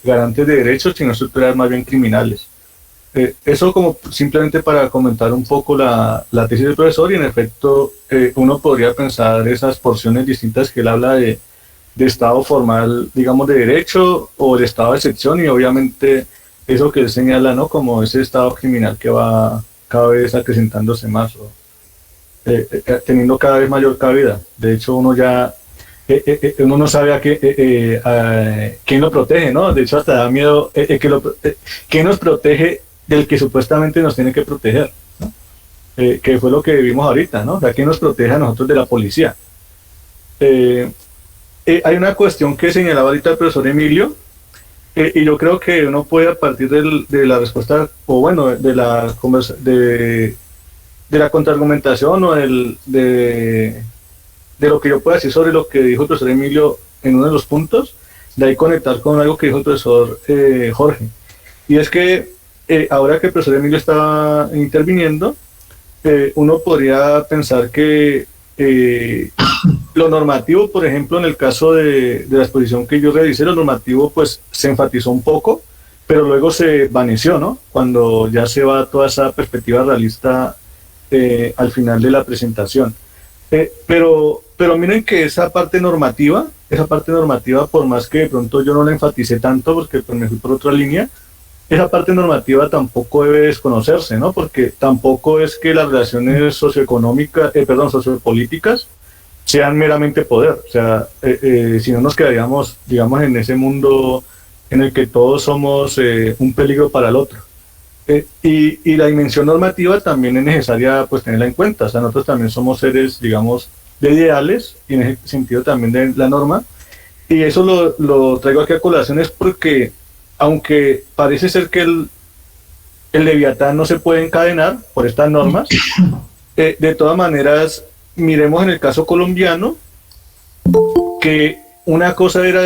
garantes de derechos, sino estructuras más bien criminales. Eso como simplemente para comentar un poco la tesis del profesor, y en efecto uno podría pensar esas porciones distintas que él habla de estado formal, digamos, de derecho, o de estado de excepción, y obviamente eso que él señala, ¿no?, como ese estado criminal que va cada vez acrecentándose más, teniendo cada vez mayor cabida. De hecho, uno no sabe quién lo protege, ¿no? De hecho, hasta da miedo quién nos protege del que supuestamente nos tiene que proteger, ¿no? Que fue lo que vimos ahorita, ¿no? O sea, ¿quién nos protege a nosotros de la policía? Hay una cuestión que señalaba ahorita el profesor Emilio, y yo creo que uno puede, a partir de la respuesta, o bueno, de la contraargumentación, o de lo que yo pueda decir sobre lo que dijo el profesor Emilio en uno de los puntos, de ahí conectar con algo que dijo el profesor Jorge. Y es que ahora que el profesor Emilio está interviniendo, uno podría pensar que lo normativo, por ejemplo, en el caso de la exposición que yo realicé, lo normativo pues se enfatizó un poco, pero luego se vaneció, ¿no?, cuando ya se va toda esa perspectiva realista al final de la presentación. Pero miren que esa parte normativa, por más que de pronto yo no la enfaticé tanto, porque pues me fui por otra línea, esa parte normativa tampoco debe desconocerse, ¿no? Porque tampoco es que las relaciones sociopolíticas sean meramente poder. O sea, si no nos quedaríamos, digamos, en ese mundo en el que todos somos un peligro para el otro. Y la dimensión normativa también es necesaria pues tenerla en cuenta. O sea, nosotros también somos seres, digamos, de ideales, y en ese sentido también de la norma. Y eso lo traigo aquí a colación es porque, aunque parece ser que el Leviatán no se puede encadenar por estas normas, de todas maneras, miremos en el caso colombiano, que una cosa era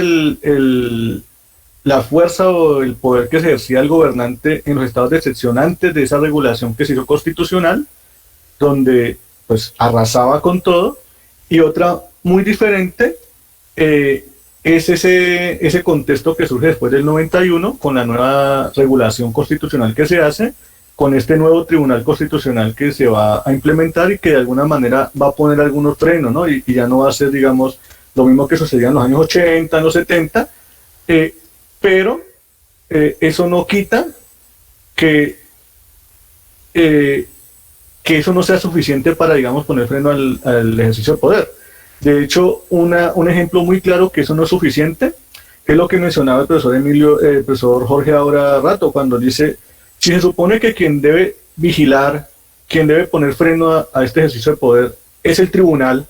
la fuerza o el poder que ejercía el gobernante en los estados de excepción antes de esa regulación que se hizo constitucional, donde pues arrasaba con todo, y otra muy diferente es ese contexto que surge después del 91 con la nueva regulación constitucional que se hace, con este nuevo tribunal constitucional que se va a implementar y que de alguna manera va a poner algunos frenos, ¿no? Y ya no va a ser, digamos, lo mismo que sucedía en los años 80, en los 70, pero eso no quita que eso no sea suficiente para, digamos, poner freno al ejercicio del poder. De hecho, un ejemplo muy claro que eso no es suficiente es lo que mencionaba el profesor Jorge ahora rato, cuando dice, si se supone que quien debe vigilar, quien debe poner freno a este ejercicio de poder es el tribunal,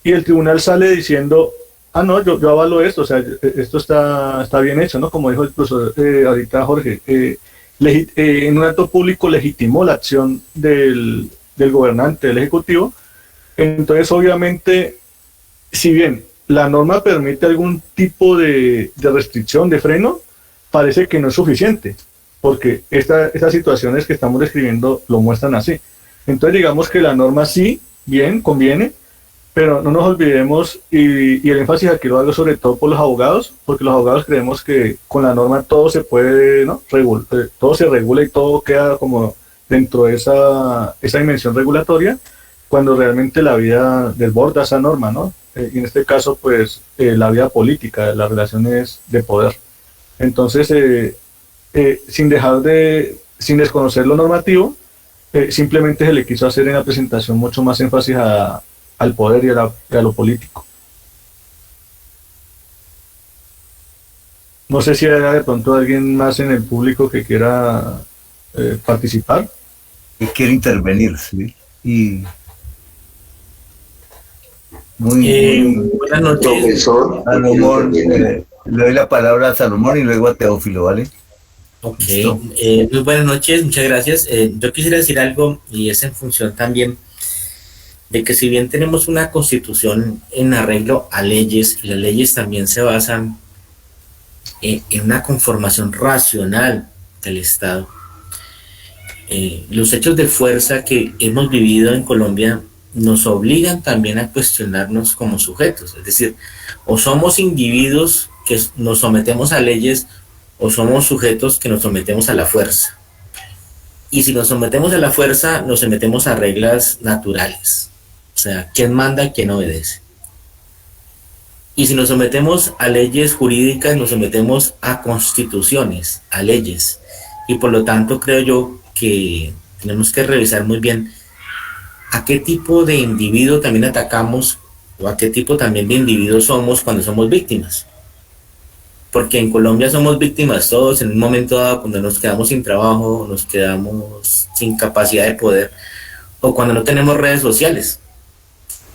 y el tribunal sale diciendo, no, yo avalo esto, o sea, esto está bien hecho, ¿no? Como dijo el profesor ahorita Jorge, en un acto público legitimó la acción del gobernante, del ejecutivo. Entonces, obviamente, si bien la norma permite algún tipo de restricción, de freno, parece que no es suficiente, porque estas situaciones que estamos describiendo lo muestran así. Entonces, digamos que la norma sí, bien, conviene, pero no nos olvidemos, y el énfasis aquí lo hago sobre todo por los abogados, porque los abogados creemos que con la norma todo se puede, ¿no? Todo se regula y todo queda como dentro de esa dimensión regulatoria, cuando realmente la vida desborda esa norma, ¿no? Y en este caso, pues, la vida política, las relaciones de poder. Entonces, sin desconocer lo normativo, simplemente se le quiso hacer en la presentación mucho más énfasis al poder y a lo político. No sé si hay de pronto alguien más en el público que quiera participar. Y quiere intervenir, ¿sí? Y buenas noches, profesor. Salomón, le doy la palabra a Salomón y luego a Teófilo, ¿vale? Ok, muy buenas noches, muchas gracias. Yo quisiera decir algo, y es en función también de que si bien tenemos una constitución en arreglo a leyes, y las leyes también se basan en una conformación racional del Estado, los hechos de fuerza que hemos vivido en Colombia nos obligan también a cuestionarnos como sujetos, es decir, o somos individuos que nos sometemos a leyes, o somos sujetos que nos sometemos a la fuerza. Y si nos sometemos a la fuerza, nos sometemos a reglas naturales, o sea, quién manda, quién obedece. Y si nos sometemos a leyes jurídicas, nos sometemos a constituciones, a leyes, y por lo tanto creo yo que tenemos que revisar muy bien a qué tipo de individuo también atacamos, o a qué tipo también de individuo somos cuando somos víctimas. Porque en Colombia somos víctimas todos en un momento dado, cuando nos quedamos sin trabajo, nos quedamos sin capacidad de poder, o cuando no tenemos redes sociales.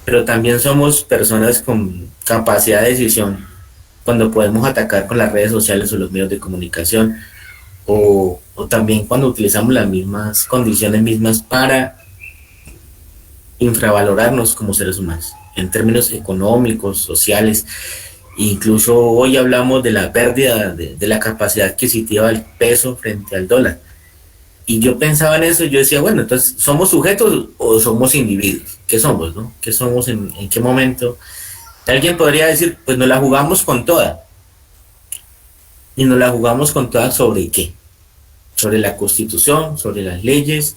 Pero también somos personas con capacidad de decisión cuando podemos atacar con las redes sociales o los medios de comunicación, o también cuando utilizamos las mismas condiciones mismas para infravalorarnos como seres humanos, en términos económicos, sociales. Incluso hoy hablamos de la pérdida de la capacidad adquisitiva del peso frente al dólar. Y yo pensaba en eso y yo decía, bueno, entonces, ¿somos sujetos o somos individuos? ¿Qué somos, no? ¿Qué somos en qué momento? Alguien podría decir, pues nos la jugamos con toda. ¿Y nos la jugamos con toda sobre qué? Sobre la Constitución, sobre las leyes,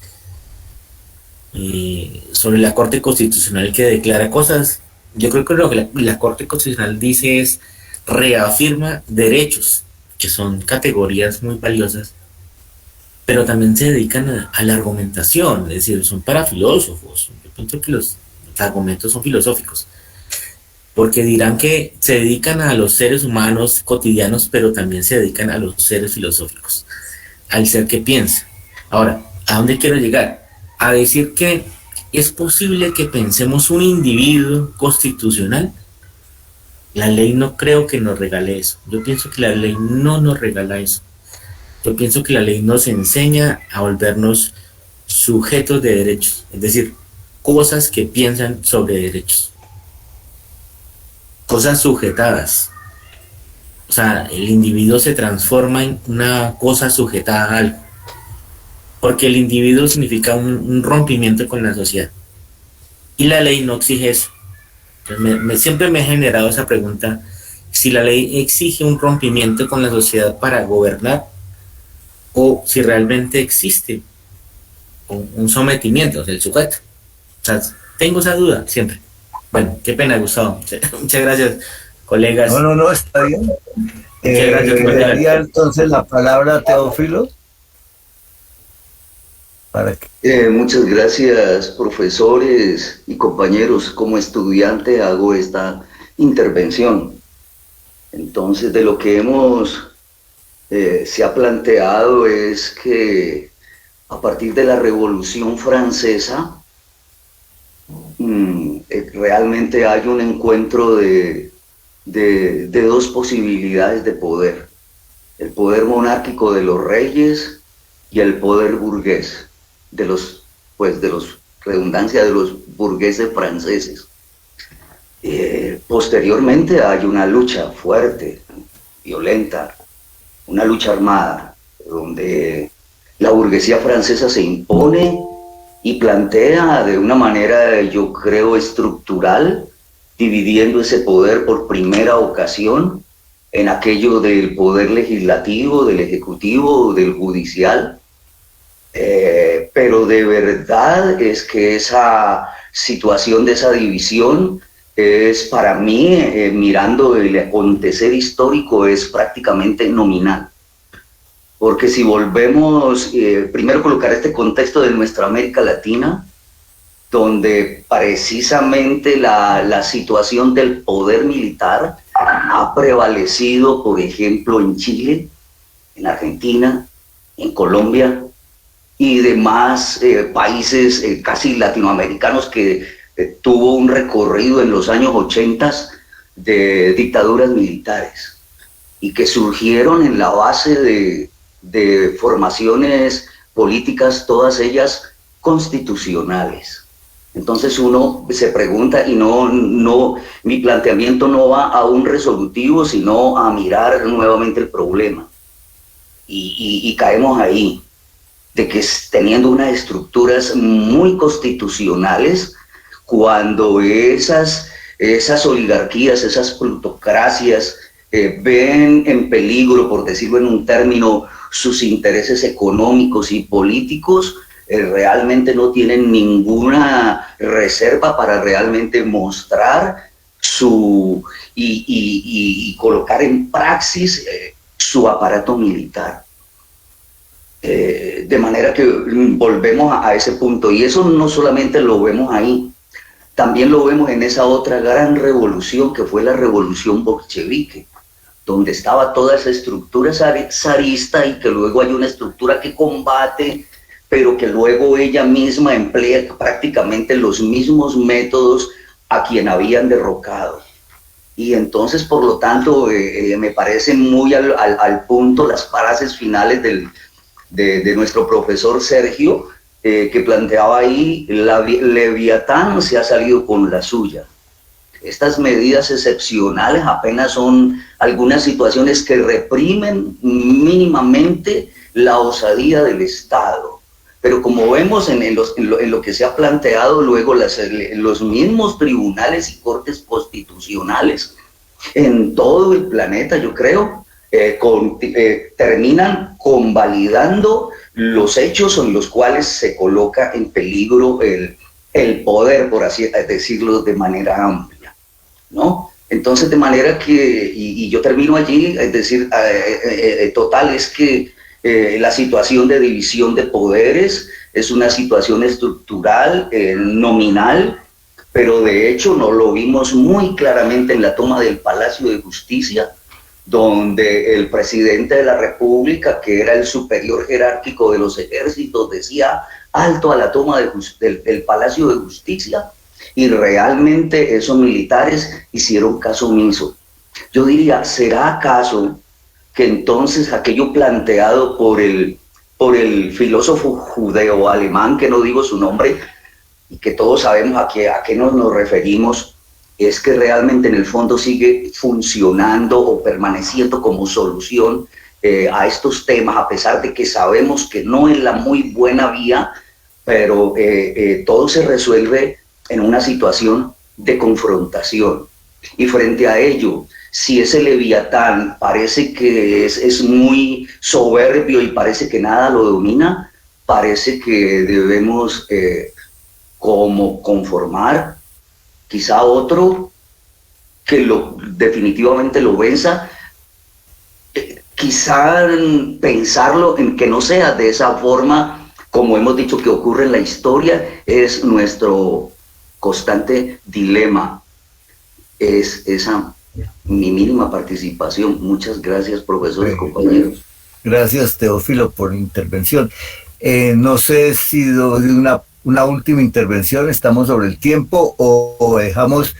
sobre la Corte Constitucional que declara cosas. Yo creo que lo que la Corte Constitucional dice es reafirma derechos, que son categorías muy valiosas, pero también se dedican a la argumentación, es decir, son para filósofos. Yo pienso que los argumentos son filosóficos, porque dirán que se dedican a los seres humanos cotidianos, pero también se dedican a los seres filosóficos, al ser que piensa. Ahora, ¿a dónde quiero llegar? A decir que es posible que pensemos un individuo constitucional. La ley no creo que nos regale eso. Yo pienso que la ley no nos regala eso. Yo pienso que la ley nos enseña a volvernos sujetos de derechos, es decir, cosas que piensan sobre derechos, cosas sujetadas. O sea, el individuo se transforma en una cosa sujetada a algo, porque el individuo significa un rompimiento con la sociedad, y la ley no exige eso. Entonces siempre me he generado esa pregunta, si la ley exige un rompimiento con la sociedad para gobernar, o si realmente existe un sometimiento del sujeto. O sea, tengo esa duda siempre. Bueno, qué pena, Gustavo. Muchas gracias, colegas. No, está bien. Muchas gracias. Le daría entonces la palabra a Teófilo. Muchas gracias, profesores y compañeros. Como estudiante hago esta intervención. Entonces, de lo que se ha planteado es que a partir de la Revolución Francesa realmente hay un encuentro de dos posibilidades de poder: el poder monárquico de los reyes y el poder burgués de los burgueses franceses. Posteriormente hay una lucha fuerte, violenta, una lucha armada, donde la burguesía francesa se impone y plantea de una manera, yo creo, estructural, dividiendo ese poder por primera ocasión en aquello del poder legislativo, del ejecutivo, del judicial. Pero de verdad es que esa situación de esa división es, para mí, mirando el acontecer histórico, es prácticamente nominal. Porque si volvemos, primero colocar este contexto de nuestra América Latina, donde precisamente la situación del poder militar ha prevalecido, por ejemplo, en Chile, en Argentina, en Colombia y demás países casi latinoamericanos que tuvo un recorrido en los años 80 de dictaduras militares y que surgieron en la base de formaciones políticas, todas ellas constitucionales. Entonces uno se pregunta, y mi planteamiento no va a un resolutivo, sino a mirar nuevamente el problema. Y caemos ahí, de que teniendo unas estructuras muy constitucionales, cuando esas oligarquías, esas plutocracias ven en peligro, por decirlo en un término, sus intereses económicos y políticos, realmente no tienen ninguna reserva para realmente mostrar y colocar en praxis su aparato militar. De manera que volvemos a ese punto, y eso no solamente lo vemos ahí, también lo vemos en esa otra gran revolución que fue la revolución bolchevique, donde estaba toda esa estructura zarista y que luego hay una estructura que combate, pero que luego ella misma emplea prácticamente los mismos métodos a quien habían derrocado. Y entonces, por lo tanto, me parecen muy al punto las frases finales de nuestro profesor Sergio, que planteaba ahí: Leviatán se ha salido con la suya. Estas medidas excepcionales apenas son algunas situaciones que reprimen mínimamente la osadía del Estado. Pero como vemos en lo que se ha planteado luego, los mismos tribunales y cortes constitucionales en todo el planeta, yo creo, terminan convalidando los hechos en los cuales se coloca en peligro el poder, por así decirlo, de manera amplia, ¿no? Entonces, de manera que, y yo termino allí, es decir, total, es que la situación de división de poderes es una situación estructural, nominal, pero de hecho no lo vimos muy claramente en la toma del Palacio de Justicia, donde el presidente de la República, que era el superior jerárquico de los ejércitos, decía alto a la toma del Palacio de Justicia, y realmente esos militares hicieron caso omiso. Yo diría, ¿será acaso que entonces aquello planteado por el filósofo judeo-alemán, que no digo su nombre, y que todos sabemos a qué nos referimos, es que realmente en el fondo sigue funcionando o permaneciendo como solución a estos temas, a pesar de que sabemos que no es la muy buena vía, pero todo se resuelve en una situación de confrontación? Y frente a ello, si ese Leviatán parece que es muy soberbio y parece que nada lo domina, parece que debemos como conformar quizá otro que definitivamente lo venza, quizá pensarlo en que no sea de esa forma, como hemos dicho que ocurre en la historia, es nuestro constante dilema, es esa mi mínima participación. Muchas gracias, profesores, compañeros. Gracias, Teófilo, por la intervención. No sé si de una última intervención, estamos sobre el tiempo o dejamos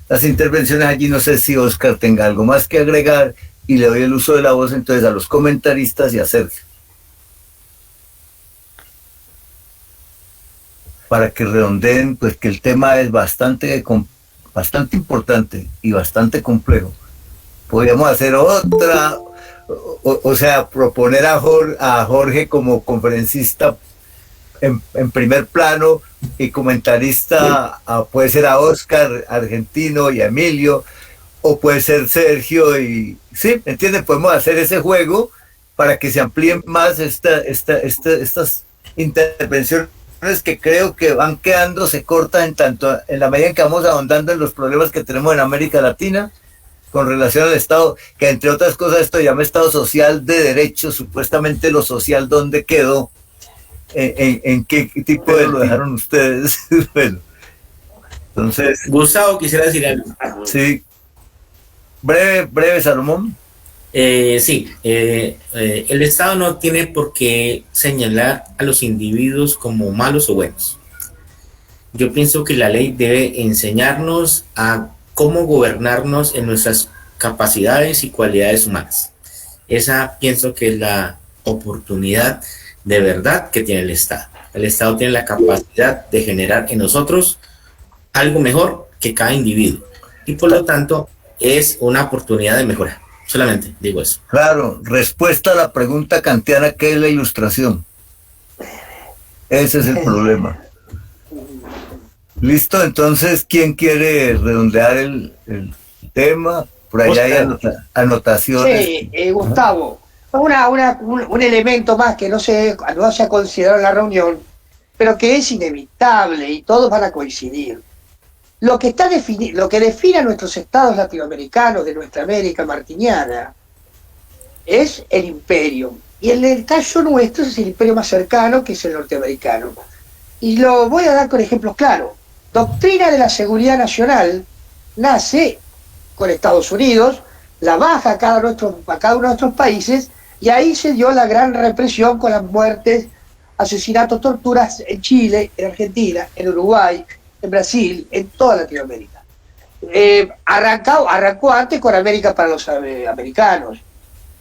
las intervenciones allí. No sé si Oscar tenga algo más que agregar y le doy el uso de la voz entonces a los comentaristas y a Sergio, para que redondeen, pues que el tema es bastante importante y bastante complejo. Podríamos hacer otra, o sea, proponer a Jorge como conferencista en primer plano y comentarista, puede ser a Oscar Argentino y a Emilio, o puede ser Sergio y... Sí, ¿me entienden? Podemos hacer ese juego para que se amplíen más estas intervenciones que creo que van quedándose cortas en la medida en que vamos ahondando en los problemas que tenemos en América Latina con relación al Estado, que entre otras cosas esto llama Estado social de derecho. Supuestamente lo social, ¿dónde quedó? ¿En qué tipo de lo dejaron ustedes? Bueno, entonces... Gustavo, quisiera decir algo. Sí. Breve, Salomón. Sí, el Estado no tiene por qué señalar a los individuos como malos o buenos. Yo pienso que la ley debe enseñarnos a cómo gobernarnos en nuestras capacidades y cualidades humanas. Esa pienso que es la oportunidad de verdad que tiene el Estado. El Estado tiene la capacidad de generar en nosotros algo mejor que cada individuo. Y por lo tanto, es una oportunidad de mejora. Solamente digo eso. Claro, respuesta a la pregunta kantiana, ¿qué es la ilustración? Ese es el problema. Listo, entonces, ¿quién quiere redondear el tema? Por allá hay anotaciones. Sí, Gustavo, un elemento más que no se ha considerado en la reunión, pero que es inevitable y todos van a coincidir. Lo que define a nuestros estados latinoamericanos de nuestra América martiniana es el imperio. Y en el caso nuestro es el imperio más cercano, que es el norteamericano. Y lo voy a dar con ejemplos claros. Doctrina de la seguridad nacional nace con Estados Unidos, la baja a cada uno de nuestros países, y ahí se dio la gran represión con las muertes, asesinatos, torturas en Chile, en Argentina, en Uruguay, en Brasil, en toda Latinoamérica. Arrancó antes con América para los americanos,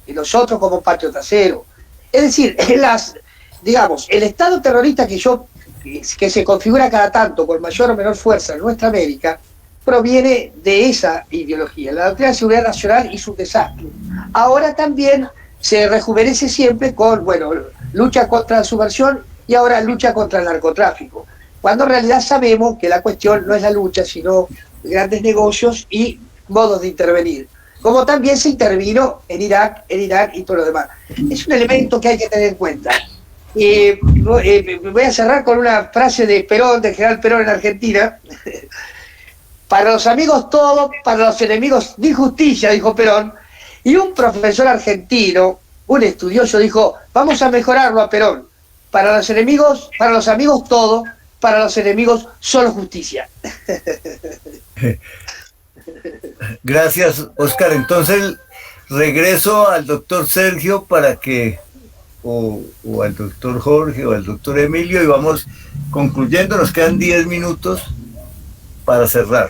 y nosotros como patio trasero. Es decir, el Estado terrorista que se configura cada tanto con mayor o menor fuerza en nuestra América, proviene de esa ideología, la doctrina de seguridad nacional y su desastre. Ahora también se rejuvenece siempre con, lucha contra la subversión y ahora lucha contra el narcotráfico, cuando en realidad sabemos que la cuestión no es la lucha, sino grandes negocios y modos de intervenir, como también se intervino en Irak, en Irán y todo lo demás. Es un elemento que hay que tener en cuenta. Voy a cerrar con una frase de Perón, del general Perón en Argentina. Para los amigos todo, para los enemigos ni justicia, dijo Perón. Y un profesor argentino, un estudioso, dijo, Vamos a mejorarlo a Perón. Para los enemigos, para los amigos todo, para los enemigos solo justicia. Gracias, Oscar. Entonces regreso al doctor Sergio para que, o al doctor Jorge o al doctor Emilio, y vamos concluyendo. Nos quedan 10 minutos para cerrar.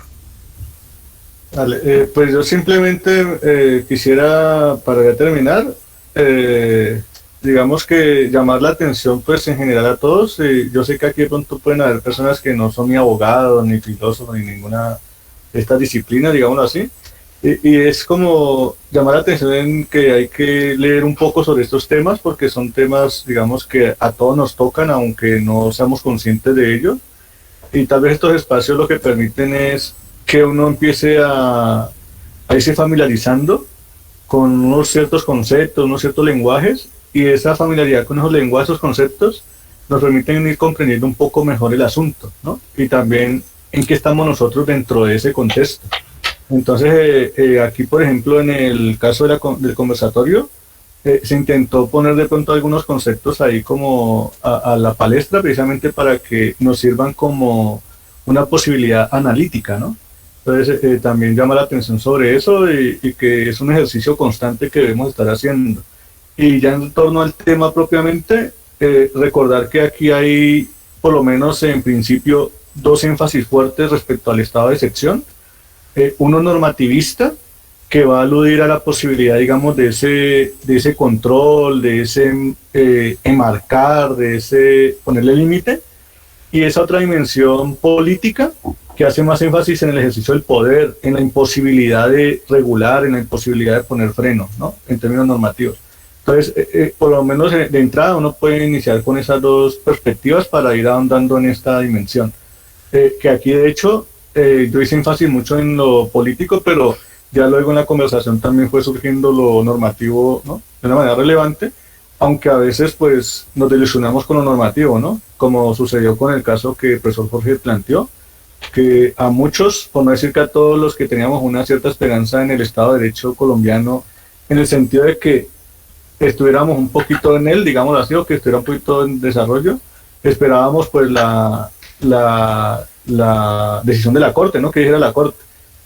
Vale, pues yo simplemente quisiera, para ya terminar, digamos que llamar la atención pues en general a todos. Yo sé que aquí de pronto pueden haber personas que no son ni abogados, ni filósofos, ni ninguna de estas disciplinas, digámoslo así, y es como llamar la atención en que hay que leer un poco sobre estos temas, porque son temas, digamos, que a todos nos tocan, aunque no seamos conscientes de ellos, y tal vez estos espacios lo que permiten es que uno empiece a irse familiarizando con unos ciertos conceptos, unos ciertos lenguajes, y esa familiaridad con esos lenguajes, esos conceptos, nos permiten ir comprendiendo un poco mejor el asunto, ¿no? Y también en qué estamos nosotros dentro de ese contexto. Entonces, aquí, por ejemplo, en el caso del conversatorio, se intentó poner de pronto algunos conceptos ahí como a la palestra, precisamente para que nos sirvan como una posibilidad analítica, ¿no? Entonces, también llama la atención sobre eso y que es un ejercicio constante que debemos estar haciendo. Y ya en torno al tema propiamente, recordar que aquí hay, por lo menos en principio, dos énfasis fuertes respecto al estado de excepción. Uno normativista, que va a aludir a la posibilidad, digamos, de ese control, de ese enmarcar, de ese ponerle límite, y esa otra dimensión política, que hace más énfasis en el ejercicio del poder, en la imposibilidad de regular, en la imposibilidad de poner freno, ¿no? En términos normativos. Entonces, por lo menos de entrada uno puede iniciar con esas dos perspectivas para ir ahondando en esta dimensión. Que aquí, de hecho, yo hice énfasis mucho en lo político, pero ya luego en la conversación también fue surgiendo lo normativo, ¿no? De una manera relevante, aunque a veces pues nos desilusionamos con lo normativo, ¿no? Como sucedió con el caso que el profesor Jorge planteó, que a muchos, por no decir que a todos los que teníamos una cierta esperanza en el Estado de Derecho colombiano, en el sentido de que estuviéramos un poquito en él, digamos así, o que estuviera un poquito en desarrollo, esperábamos pues la decisión de la Corte, ¿no? Que dijera la Corte.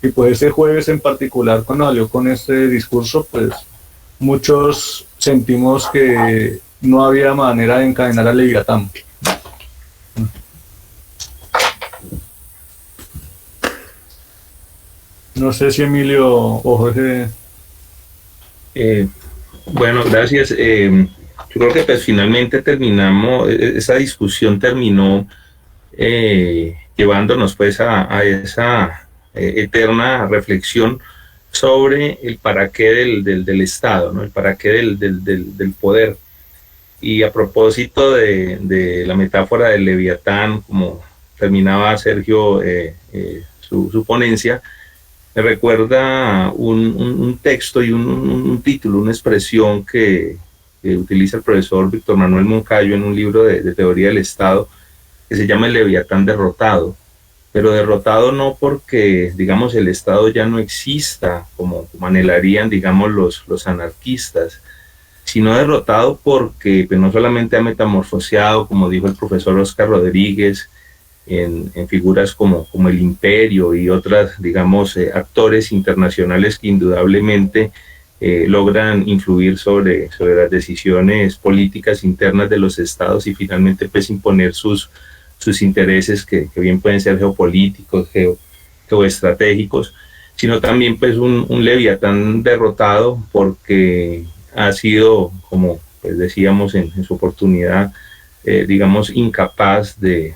Y pues ese jueves en particular, cuando salió con este discurso, pues muchos sentimos que no había manera de encadenar al Leviatán. No sé si Emilio o Jorge... Bueno, gracias. Yo creo que pues finalmente terminamos, esa discusión terminó llevándonos pues a esa eterna reflexión sobre el para qué del Estado, ¿no? El para qué del poder. Y a propósito de la metáfora del Leviatán, como terminaba Sergio su ponencia, me recuerda un texto y un título, una expresión que utiliza el profesor Víctor Manuel Moncayo en un libro de teoría del Estado que se llama El Leviatán derrotado, pero derrotado no porque, digamos, el Estado ya no exista como anhelarían, digamos, los anarquistas, sino derrotado porque pues, no solamente ha metamorfoseado, como dijo el profesor Oscar Rodríguez, en figuras como el Imperio y otras, digamos, actores internacionales que indudablemente logran influir sobre las decisiones políticas internas de los estados y finalmente pues imponer sus intereses que bien pueden ser geopolíticos, geoestratégicos, sino también pues un Leviatán derrotado porque ha sido, como pues decíamos en su oportunidad, digamos, incapaz de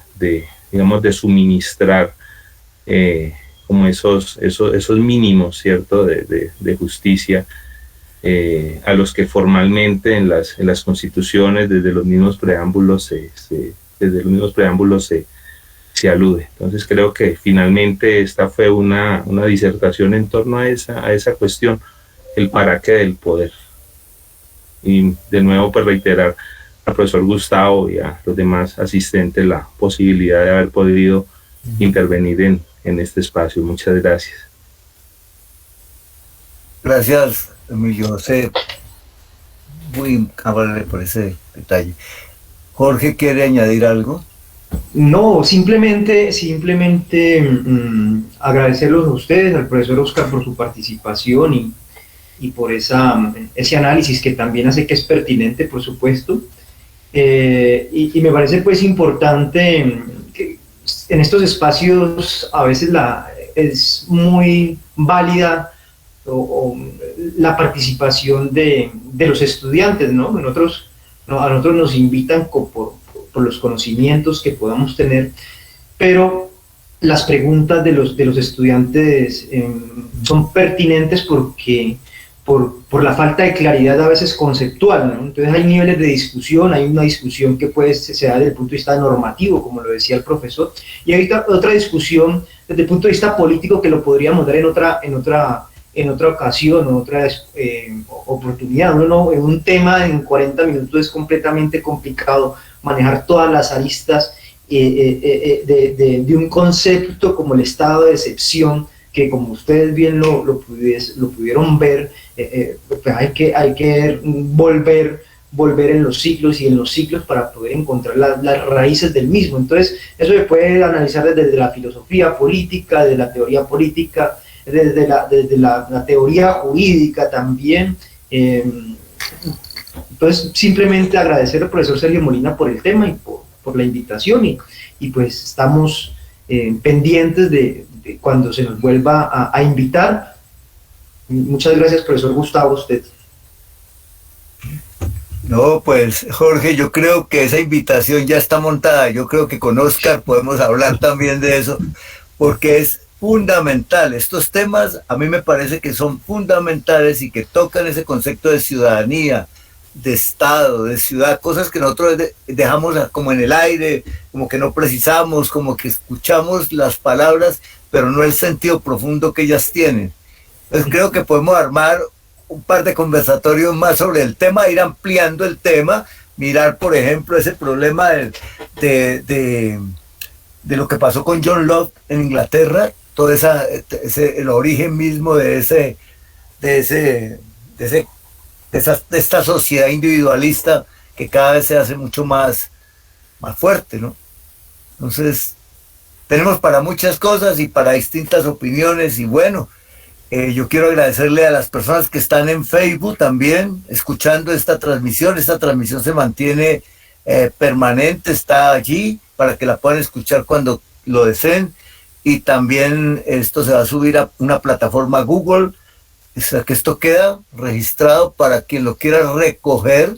suministrar como esos mínimos, ¿cierto?, de justicia a los que formalmente en las constituciones desde los mismos preámbulos se alude. Entonces creo que finalmente esta fue una disertación en torno a esa cuestión, el para qué del poder. Y de nuevo pues reiterar al profesor Gustavo y a los demás asistentes la posibilidad de haber podido intervenir en este espacio. Muchas gracias. Gracias, Emilio José. Muy amable por ese detalle. Jorge, ¿quiere añadir algo? No, simplemente agradecerlos a ustedes, al profesor Oscar, por su participación y por ese análisis que también hace que es pertinente, por supuesto. Y me parece pues importante que en estos espacios a veces es muy válida la participación de los estudiantes, ¿no? A nosotros nos invitan por los conocimientos que podamos tener, pero las preguntas de los estudiantes son pertinentes porque por la falta de claridad a veces conceptual, ¿no? Entonces hay niveles de discusión, hay una discusión que se da desde el punto de vista normativo, como lo decía el profesor, y hay otra discusión desde el punto de vista político que lo podríamos dar en otra ocasión, en otra oportunidad. En un tema en 40 minutos es completamente complicado manejar todas las aristas de un concepto como el estado de excepción, que como ustedes bien lo pudieron ver, pues hay que volver en los ciclos y en los ciclos para poder encontrar las raíces del mismo. Entonces, eso se puede analizar desde la filosofía política, desde la teoría política, desde la teoría jurídica también. Entonces, simplemente agradecer al profesor Sergio Molina por el tema y por la invitación, y pues estamos pendientes de cuando se nos vuelva a invitar. Muchas gracias, profesor Gustavo, a usted. No, pues Jorge, yo creo que esa invitación ya está montada. Yo creo que con Oscar podemos hablar también de eso, porque es fundamental. Estos temas a mí me parece que son fundamentales y que tocan ese concepto de ciudadanía, de Estado, de ciudad, cosas que nosotros dejamos como en el aire, como que no precisamos, como que escuchamos las palabras, pero no el sentido profundo que ellas tienen. Entonces creo que podemos armar un par de conversatorios más sobre el tema, ir ampliando el tema, mirar, por ejemplo, ese problema de lo que pasó con John Locke en Inglaterra, todo el origen mismo de esta sociedad individualista que cada vez se hace mucho más fuerte, ¿no? Entonces, tenemos para muchas cosas y para distintas opiniones, y bueno, yo quiero agradecerle a las personas que están en Facebook también, escuchando esta transmisión. Esta transmisión se mantiene permanente, está allí para que la puedan escuchar cuando lo deseen, y también esto se va a subir a una plataforma Google, o sea que esto queda registrado para quien lo quiera recoger,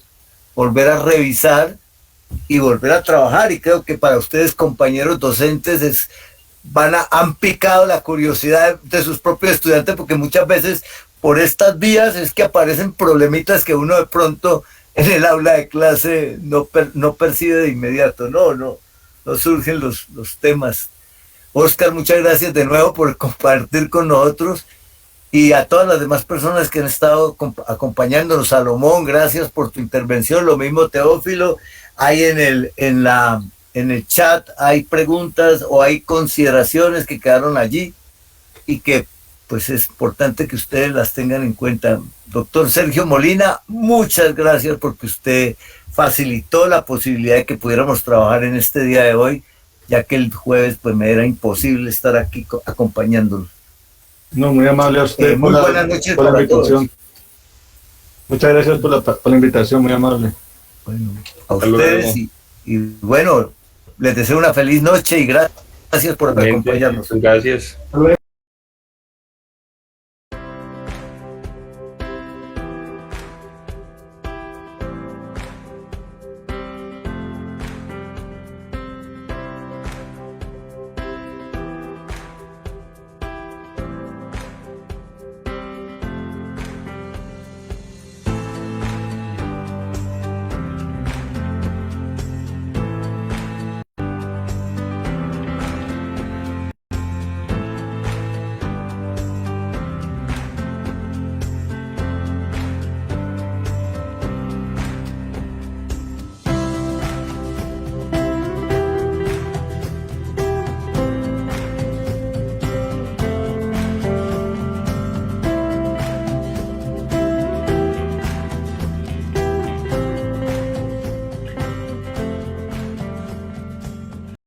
volver a revisar y volver a trabajar. Y creo que para ustedes, compañeros docentes, han picado la curiosidad de sus propios estudiantes, porque muchas veces por estas vías es que aparecen problemitas que uno de pronto en el aula de clase no percibe de inmediato. No surgen los temas. Oscar, muchas gracias de nuevo por compartir con nosotros, y a todas las demás personas que han estado acompañándonos. Salomón, gracias por tu intervención, lo mismo Teófilo. Hay en el chat hay preguntas o hay consideraciones que quedaron allí y que pues es importante que ustedes las tengan en cuenta. Doctor Sergio Molina, muchas gracias porque usted facilitó la posibilidad de que pudiéramos trabajar en este día de hoy, ya que el jueves pues me era imposible estar aquí acompañándolos. No, muy amable a usted. Muy buenas noches por la invitación. Muchas gracias por la invitación, muy amable. Bueno, a ustedes y bueno, les deseo una feliz noche y gracias por acompañarnos. Gracias. Hasta luego.